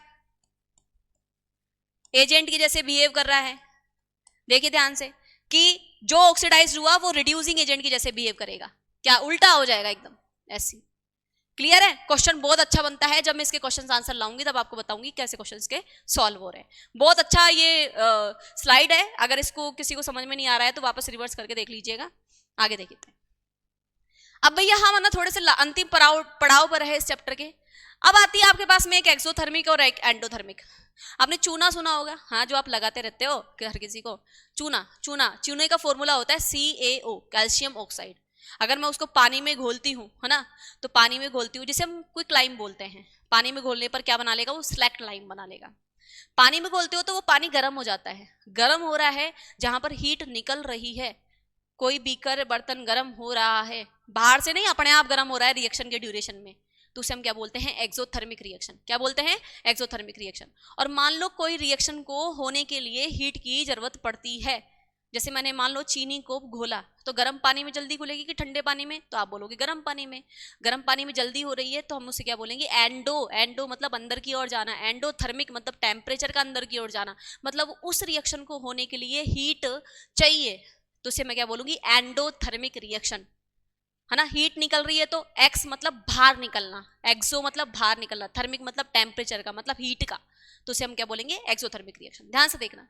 S1: एजेंट की जैसे बिहेव कर रहा है। देखिए ध्यान से कि जो ऑक्सीडाइज्ड हुआ वो रिड्यूसिंग एजेंट की जैसे बिहेव करेगा, क्या उल्टा हो जाएगा एकदम ऐसी। क्लियर है? क्वेश्चन बहुत अच्छा बनता है, जब मैं इसके क्वेश्चन आंसर लाऊंगी तब आपको बताऊंगी कैसे क्वेश्चन के सॉल्व हो रहे हैं। बहुत अच्छा ये स्लाइड है, अगर इसको किसी को समझ में नहीं आ रहा है तो वापस रिवर्स करके देख लीजिएगा। आगे देखिए। अब भैया हम ना थोड़े से अंतिम पड़ाव पर है इस चैप्टर के। अब आती है आपके पास में एक एक्सोथर्मिक और एक एंडोथर्मिक। आपने चूना सुना होगा, हाँ, जो आप लगाते रहते हो हर किसी को। चूने का फॉर्मूला होता है CaO, कैल्शियम ऑक्साइड। अगर मैं उसको पानी में घोलती हूँ, है ना, तो पानी में घोलती हूँ, जिसे हम क्विक लाइम बोलते हैं। पानी में घोलने पर क्या बना लेगा? वो स्लैक्ट लाइम बना लेगा। पानी में घोलते हो तो वो पानी गर्म हो जाता है। गर्म हो रहा है, जहां पर हीट निकल रही है, कोई बीकर बर्तन गर्म हो रहा है, बाहर से नहीं, अपने आप गर्म हो रहा है रिएक्शन के ड्यूरेशन में, तो उसे हम क्या बोलते हैं? Exothermic reaction. क्या बोलते हैं? Exothermic reaction. और मान लो कोई रिएक्शन को होने के लिए हीट की जरूरत पड़ती है, जैसे मैंने मान लो चीनी को घोला, तो गर्म पानी में जल्दी घुलेगी कि ठंडे पानी में, तो आप बोलोगे गर्म पानी में। गर्म पानी में जल्दी हो रही है तो हम उसे क्या बोलेंगे, एंडो। एंडो मतलब अंदर की ओर जाना, एंडोथर्मिक मतलब टेम्परेचर का अंदर की ओर जाना, मतलब उस रिएक्शन को होने के लिए हीट चाहिए, तो उसे मैं क्या बोलूंगी, एंडोथर्मिक रिएक्शन, है ना। हीट निकल रही है तो एक्स मतलब बाहर निकलना, एक्सो मतलब बाहर निकलना, थर्मिक मतलब टेम्परेचर का, मतलब हीट का, तो उसे हम क्या बोलेंगे, एक्सोथर्मिक रिएक्शन। ध्यान से देखना,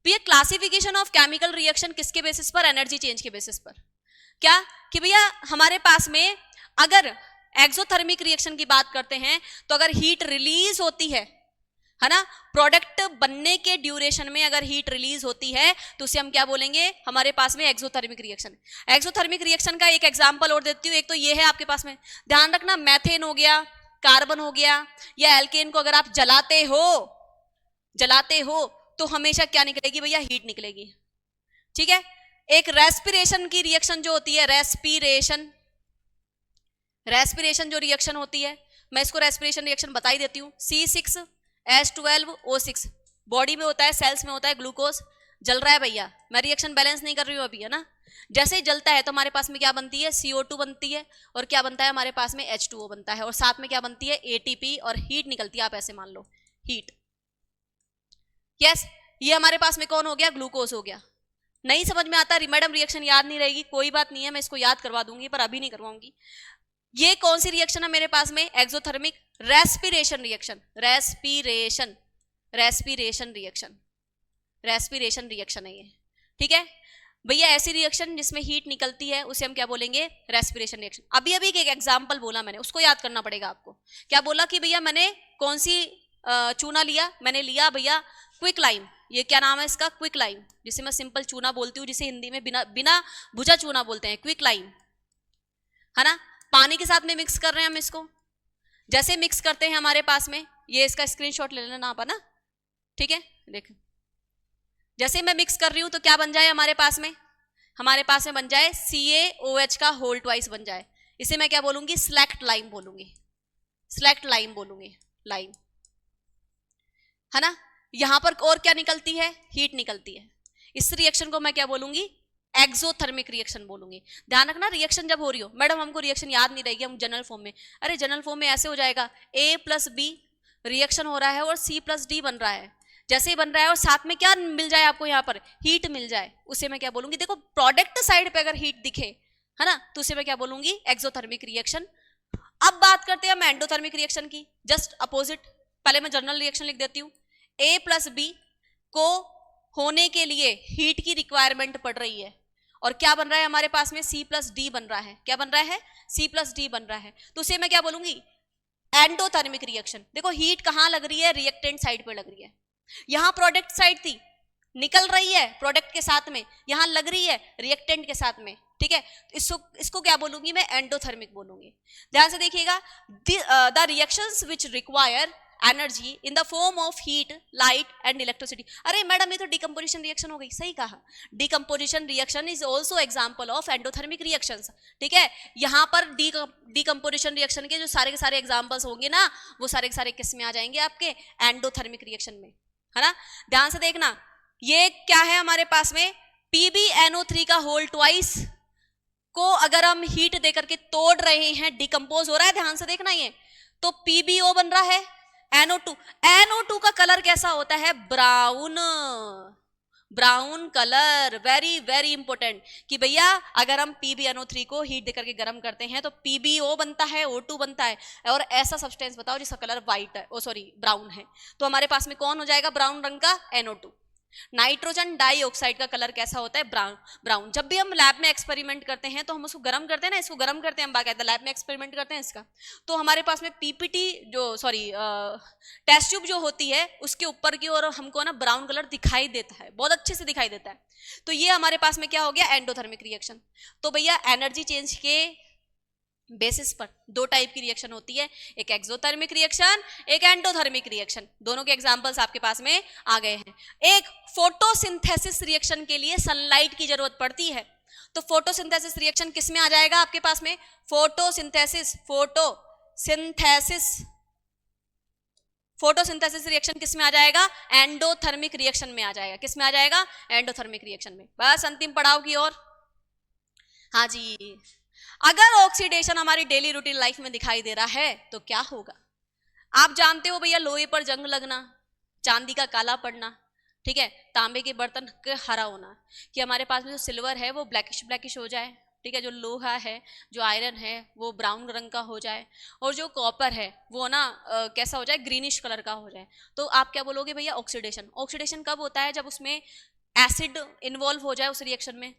S1: भैया क्लासिफिकेशन ऑफ केमिकल रिएक्शन किसके बेसिस पर, एनर्जी चेंज के बेसिस पर। क्या कि भैया हमारे पास में अगर एक्सोथर्मिक रिएक्शन की बात करते हैं तो अगर हीट रिलीज होती है ना, प्रोडक्ट बनने के ड्यूरेशन में अगर हीट रिलीज होती है तो उसे हम क्या बोलेंगे, हमारे पास में एक्सोथर्मिक रिएक्शन। एक्सोथर्मिक रिएक्शन का एक एग्जांपल और देती हूँ, एक तो ये है आपके पास में, ध्यान रखना, मैथेन हो गया, कार्बन हो गया, या एल्केन को अगर आप जलाते हो तो हमेशा क्या निकलेगी भैया, हीट निकलेगी, ठीक है। एक रेस्पिरेशन की रिएक्शन जो होती है, रेस्पिरेशन जो रिएक्शन होती है, मैं इसको रेस्पिरेशन रिएक्शन बता ही देती हूँ। C6H12O6 बॉडी में होता है, सेल्स में होता है, ग्लूकोज जल रहा है भैया, मैं रिएक्शन बैलेंस नहीं कर रही हूँ अभी, है ना। जैसे ही जलता है तो हमारे पास में क्या बनती है, CO2 बनती है, और क्या बनता है हमारे पास में, H2O बनता है, और साथ में क्या बनती है, ATP, और हीट निकलती है, आप ऐसे मान लो हीट। यस, ये हमारे पास में कौन हो गया, ग्लूकोज हो गया। नहीं समझ में आता, मैडम रिएक्शन याद नहीं रहेगी, कोई बात नहीं है, मैं इसको याद करवा दूंगी, पर अभी नहीं करवाऊंगी। ये कौन सी रिएक्शन है मेरे पास में, exothermic respiration reaction, respiration reaction है ये, ठीक है भैया। ऐसी रिएक्शन जिसमें हीट निकलती है उसे हम क्या बोलेंगे, रेस्पिरेशन रिएक्शन। अभी अभी एक एग्जांपल बोला मैंने, उसको याद करना पड़ेगा आपको। क्या बोला कि भैया मैंने कौन सी चूना लिया, मैंने लिया भैया क्विक लाइम, ये क्या नाम है इसका, क्विक लाइम, जिसे मैं सिंपल चूना बोलती हूँ, जिसे हिंदी में बिना भुजा चूना बोलते हैं, क्विक लाइम, है ना। पानी के साथ में मिक्स कर रहे हैं हम इसको, जैसे मिक्स करते हैं हमारे पास में, ये इसका स्क्रीनशॉट ले लेना आप, है ना, ठीक है। देखो जैसे मैं मिक्स कर रही हूं तो क्या बन जाए हमारे पास में बन जाए CaOH का होल ट्वाइस बन जाए, इसे मैं क्या बोलूंगी, सिलेक्ट लाइम बोलूंगी, लाइम, है ना। यहां पर और क्या निकलती है, हीट निकलती है, इस रिएक्शन को मैं क्या बोलूंगी, एक्सोथर्मिक रिएक्शन बोलूंगी। ध्यान रखना, रिएक्शन जब हो रही हो, मैडम हमको रिएक्शन याद नहीं रहेगी, हम जनरल फॉर्म में, अरे जनरल फॉर्म में ऐसे हो जाएगा, A+B रिएक्शन हो रहा है और C+D बन रहा है, जैसे ही बन रहा है और साथ में क्या मिल जाए आपको, यहाँ पर हीट मिल जाए, उसे मैं क्या बोलूंगी, देखो प्रोडक्ट साइड पे अगर हीट दिखे, है ना, तो उसे मैं क्या बोलूंगी, एक्सोथर्मिक रिएक्शन। अब बात करते हैं हम एंडोथर्मिक रिएक्शन की, जस्ट अपोजिट। पहले मैं जनरल रिएक्शन लिख देती हूँ, A+B को होने के लिए हीट की रिक्वायरमेंट पड़ रही है, और क्या बन रहा है हमारे पास में, C+D बन रहा है, क्या बन रहा है, C+D बन रहा है, तो उसे मैं क्या बोलूंगी, एंडोथर्मिक रिएक्शन। देखो हीट कहां लग रही है, रिएक्टेंट साइड पे लग रही है, यहां प्रोडक्ट साइड थी, निकल रही है प्रोडक्ट के साथ में, यहां लग रही है रिएक्टेंट के साथ में, ठीक है। इसको क्या बोलूंगी मैं, एंडोथर्मिक बोलूंगी। ध्यान से देखिएगा, the reactions which require energy in the form of heat, light and electricity. अरे मैडम ये तो डिकम्पोजिशन रिएक्शन हो गई, सही कहा, decomposition reaction is also example of endothermic reactions, ठीक है। यहां पर डिकम्पोजिशन रिएक्शन के जो सारे के सारे एग्जाम्पल्स होंगे ना, वो सारे के सारे किस में आ जाएंगे, आपके एंडोथर्मिक रिएक्शन में, है ना। ध्यान से देखना, ये क्या है हमारे पास में, PbNO3 का होल ट्वाइस को अगर हम हीट देकर के तोड़ रहे हैं, डिकम्पोज हो रहा है, ध्यान से देखना, ये तो PbO बन रहा है, NO2 का कलर कैसा होता है, brown colour, very very important, कि भैया अगर हम PbNO3 को हीट देकर के गर्म करते हैं तो PbO बनता है, O2 बनता है, और ऐसा सब्सटेंस बताओ जिसका कलर व्हाइट है, ब्राउन है, तो हमारे पास में कौन हो जाएगा, ब्राउन रंग का NO2। नाइट्रोजन डाइऑक्साइड का कलर कैसा होता है, ब्राउन। जब भी हम लैब में एक्सपेरिमेंट करते हैं तो हम उसको गर्म करते हैं ना, इसको गर्म करते हैं हम, बाकायदा लैब में एक्सपेरिमेंट करते हैं इसका, तो हमारे पास में टेस्ट ट्यूब जो होती है उसके ऊपर की ओर हमको ना ब्राउन कलर दिखाई देता है, बहुत अच्छे से दिखाई देता है, तो ये हमारे पास में क्या हो गया, एंडोथर्मिक रिएक्शन। तो भैया एनर्जी चेंज के बेसिस पर दो टाइप की रिएक्शन होती है, एक एक्सोथर्मिक रिएक्शन, एक एंडोथर्मिक रिएक्शन, दोनों के एग्जांपल्स आपके पास में आ गए हैं। एक फोटोसिंथेसिस रिएक्शन के लिए सनलाइट की जरूरत पड़ती है, तो फोटोसिंथेसिस रिएक्शन किस में आ जाएगा आपके पास में, फोटोसिंथेसिस रिएक्शन किस में आ जाएगा? एंडोथर्मिक रिएक्शन में आ जाएगा। किस में आ जाएगा? एंडोथर्मिक रिएक्शन में। बस अंतिम पड़ाव की ओर। हाँ जी, अगर ऑक्सीडेशन हमारी डेली रूटीन लाइफ में दिखाई दे रहा है तो क्या होगा? आप जानते हो भैया, लोहे पर जंग लगना, चांदी का काला पड़ना, ठीक है, तांबे के बर्तन का हरा होना, कि हमारे पास में जो सिल्वर है वो ब्लैकिश ब्लैकिश हो जाए, ठीक है, जो लोहा है, जो आयरन है वो ब्राउन रंग का हो जाए, और जो कॉपर है वो ना कैसा हो जाए? ग्रीनिश कलर का हो जाए। तो आप क्या बोलोगे भैया? ऑक्सीडेशन। ऑक्सीडेशन कब होता है? जब उसमें एसिड इन्वॉल्व हो जाए उस रिएक्शन में,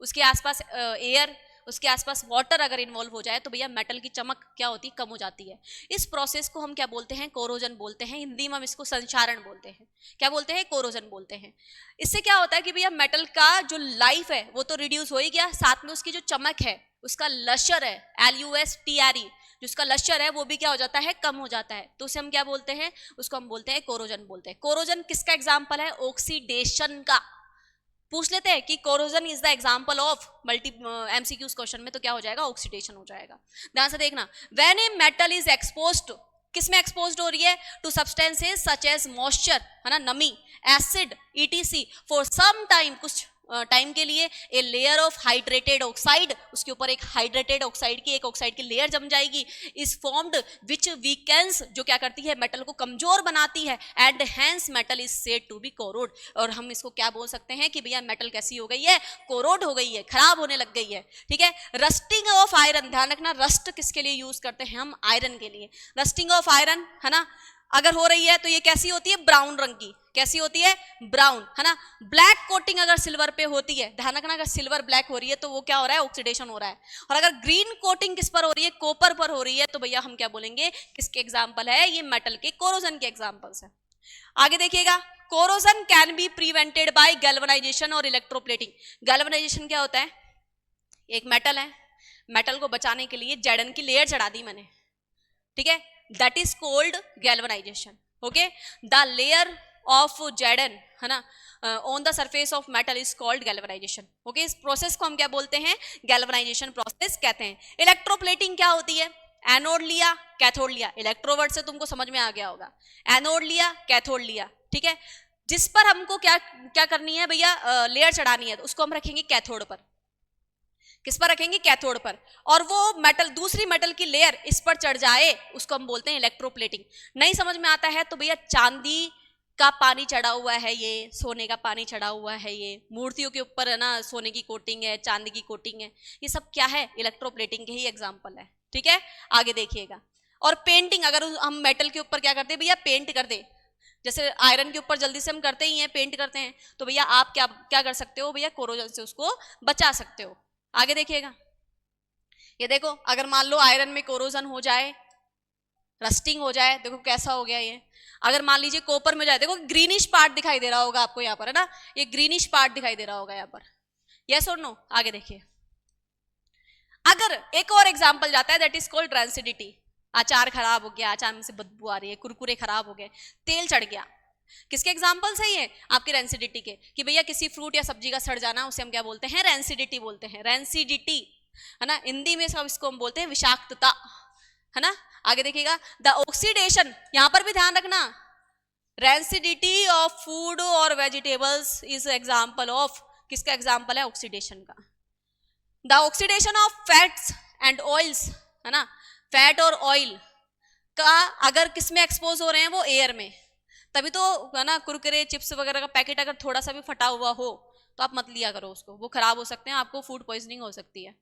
S1: उसके आसपास एयर, उसके आसपास वाटर अगर इन्वॉल्व हो जाए तो भैया मेटल की चमक क्या होती है? कम हो जाती है। इस प्रोसेस को हम क्या बोलते हैं? कोरोजन बोलते हैं। हिंदी में हम इसको संक्षारण बोलते हैं। क्या बोलते हैं? कोरोजन बोलते हैं। इससे क्या होता है कि भैया मेटल का जो लाइफ है वो तो रिड्यूस हो ही गया, साथ में उसकी जो चमक है, उसका लश्यर है, LUSTRE, जो उसका लश्यर है वो भी क्या हो जाता है? कम हो जाता है। तो उसे हम क्या बोलते हैं? उसको हम बोलते हैं कोरोजन बोलते हैं। कोरोजन किसका एग्जाम्पल है? ऑक्सीडेशन का। पूछ लेते हैं कि corrosion is the example of multi MCQs question में, तो क्या हो जाएगा? ऑक्सीडेशन हो जाएगा। ध्यान से देखना, when a metal is exposed, किस में एक्सपोज्ड हो रही है? To substances such as moisture, है ना, नमी, acid, ETC, for some time, कुछ टाइम के लिए, a layer of hydrated oxide, उसके ऊपर एक हाइड्रेटेड ऑक्साइड की, एक ऑक्साइड की लेयर जम जाएगी, इज फॉर्म्ड विच वीकेंस, जो क्या करती है? मेटल को कमजोर बनाती है, and hence metal is said to be corrode. और हम इसको क्या बोल सकते हैं कि भैया मेटल कैसी हो गई है? कोरोड हो गई है, खराब होने लग गई है, ठीक है। रस्टिंग ऑफ आयरन, ध्यान रखना, रस्ट किसके लिए यूज करते हैं हम? आयरन के लिए। रस्टिंग ऑफ आयरन, है ना, अगर हो रही है तो ये कैसी होती है? ब्राउन रंग की। कैसी होती है? ब्राउन, है ना। ब्लैक कोटिंग अगर सिल्वर पे होती है, ध्यान रखना, अगर सिल्वर ब्लैक हो रही है तो वो क्या हो रहा है? ऑक्सीडेशन हो रहा है। और अगर ग्रीन कोटिंग किस पर हो रही है? कॉपर पर हो रही है, तो भैया हम क्या बोलेंगे? किसके एग्जाम्पल है? ये मेटल के कोरोजन के एग्जाम्पल्स है। आगे देखिएगा, corrosion can be prevented by galvanisation और इलेक्ट्रोप्लेटिंग। गैल्वेनाइजेशन क्या होता है? एक मेटल है, मेटल को बचाने के लिए जैडन की लेयर चढ़ा दी मैंने, ठीक है, that is cold galvanisation. Okay, the layer of Jadon, है ना, on the surface of metal is called galvanisation. Okay, इस प्रोसेस को हम क्या बोलते हैं? गैल्वेनाइजेशन प्रोसेस कहते हैं। इलेक्ट्रोप्लेटिंग क्या होती है? एनोड लिया, कैथोड लिया, इलेक्ट्रोवर्ड से तुमको समझ में आ गया होगा। एनोड लिया, कैथोड लिया, ठीक है, जिस पर हमको क्या क्या करनी है भैया? लेयर चढ़ानी है, तो उसको हम रखेंगे कैथोड पर। किस पर रखेंगे? कैथोड पर। और वो मेटल, दूसरी मेटल की लेयर इस पर चढ़ जाए, उसको हम बोलते हैं इलेक्ट्रोप्लेटिंग। नहीं समझ में आता है तो भैया, चांदी का पानी चढ़ा हुआ है, ये सोने का पानी चढ़ा हुआ है, ये मूर्तियों के ऊपर, है ना, सोने की कोटिंग है, चांदी की कोटिंग है, ये सब क्या है? इलेक्ट्रोप्लेटिंग के ही एग्जाम्पल है, ठीक है। आगे देखिएगा, और पेंटिंग, अगर हम मेटल के ऊपर क्या करते हैं भैया? पेंट कर दे, जैसे आयरन के ऊपर जल्दी से हम करते ही हैं, पेंट करते हैं, तो भैया आप क्या क्या कर सकते हो भैया? कोरोजन से उसको बचा सकते हो। आगे देखिएगा, ये देखो, अगर मान लो आयरन में कोरोजन हो जाए, रस्टिंग हो जाए, देखो कैसा हो गया ये। अगर मान लीजिए कॉपर में जाए, देखो ग्रीनिश पार्ट दिखाई दे रहा होगा आपको यहाँ पर, है ना, ये ग्रीनिश पार्ट दिखाई दे रहा होगा यहाँ पर। यस और नो? आगे देखिए, अगर एक और एग्जाम्पल जाता है, दैट इज कॉल्ड रेंसिडिटी। अचार खराब हो गया, अचार में से बदबू आ रही है, कुरकुरे खराब हो गए, तेल चढ़ गया, किसके एग्जाम्पल सही है? आपके रेंसिडिटी के, कि भैया किसी फ्रूट या सब्जी का सड़ जाना, उसे हम क्या बोलते हैं? रेंसिडिटी बोलते हैं, रेंसिडिटी, है ना। हिंदी में सब इसको हम बोलते हैं विषाक्तता, है ना। आगे देखिएगा, द ऑक्सीडेशन, यहां पर भी ध्यान रखना, रेंसिडिटी ऑफ फूड और वेजिटेबल्स इज एग्जाम्पल ऑफ, किसका एग्जाम्पल है? ऑक्सीडेशन का। The oxidation of fats and oils, है ना, फैट और ऑयल का अगर किसमें एक्सपोज हो रहे हैं? वो एयर में, तभी तो, है ना, कुरकुरे चिप्स वगैरह का पैकेट अगर थोड़ा सा भी फटा हुआ हो तो आप मत लिया करो उसको, वो खराब हो सकते हैं, आपको फूड पॉइजनिंग हो सकती है।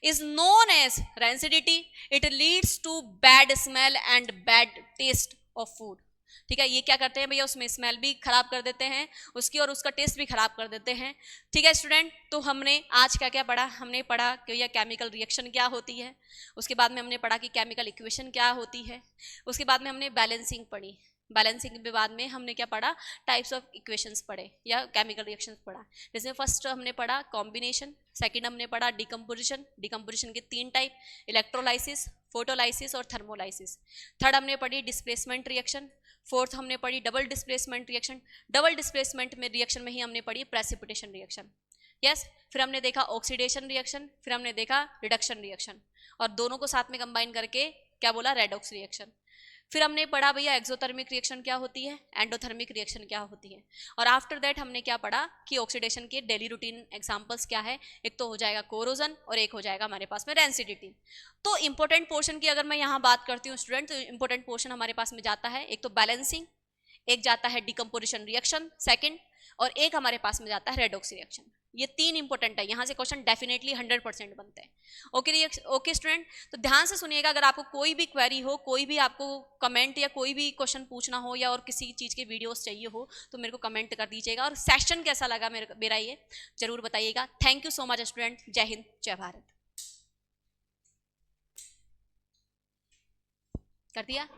S1: Is known as rancidity, it leads to bad smell and bad taste of food, ठीक है। ये क्या करते हैं भैया? उसमें स्मेल भी खराब कर देते हैं उसकी, और उसका टेस्ट भी खराब कर देते हैं, ठीक है स्टूडेंट। तो हमने आज क्या क्या पढ़ा? हमने पढ़ा कि भैया केमिकल रिएक्शन क्या होती है, उसके बाद में हमने पढ़ा कि केमिकल इक्वेशन क्या होती है, उसके बाद में हमने बैलेंसिंग पढ़ी, बैलेंसिंग के बाद में हमने क्या पढ़ा? टाइप्स ऑफ इक्वेशंस पढ़े या केमिकल रिएक्शंस पढ़ा, जिसमें फर्स्ट हमने पढ़ा कॉम्बिनेशन, सेकंड हमने पढ़ा डिकम्पोजिशन, डिकम्पोजिशन के 3 टाइप, इलेक्ट्रोलाइसिस, फोटोलाइसिस और थर्मोलाइसिस। थर्ड हमने पढ़ी डिस्प्लेसमेंट रिएक्शन, फोर्थ हमने पढ़ी double displacement reaction, double displacement में रिएक्शन में ही हमने पढ़ी प्रेसिपिटेशन रिएक्शन, यस। फिर हमने देखा ऑक्सीडेशन रिएक्शन, फिर हमने देखा रिडक्शन रिएक्शन, और दोनों को साथ में कंबाइन करके क्या बोला? Redox reaction. फिर हमने पढ़ा भैया एक्सोथर्मिक रिएक्शन क्या होती है, एंडोथर्मिक रिएक्शन क्या होती है, और आफ्टर दैट हमने क्या पढ़ा कि ऑक्सीडेशन के डेली रूटीन एग्जांपल्स क्या है, एक तो हो जाएगा कोरोजन और एक हो जाएगा हमारे पास में रेंसिडिटी। तो इंपॉर्टेंट पोर्शन की अगर मैं यहाँ बात करती हूँ स्टूडेंट, तो इंपॉर्टेंट पोर्शन हमारे पास में जाता है एक तो बैलेंसिंग, एक जाता है डिकम्पोजिशन रिएक्शन सेकंड, और एक हमारे पास में जाता है रेडॉक्स रिएक्शन। ये तीन इंपॉर्टेंट है, यहां से क्वेश्चन डेफिनेटली 100% बनते हैं। ओके स्टूडेंट, तो ध्यान से सुनिएगा, अगर आपको कोई भी क्वेरी हो, कोई भी आपको कमेंट या कोई भी क्वेश्चन पूछना हो या और किसी चीज के वीडियोस चाहिए हो तो मेरे को कमेंट कर दीजिएगा, और सेशन कैसा लगा मेरा ये जरूर बताइएगा। Thank you so much student, जय हिंद जय भारत। कर दिया?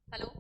S1: हेलो।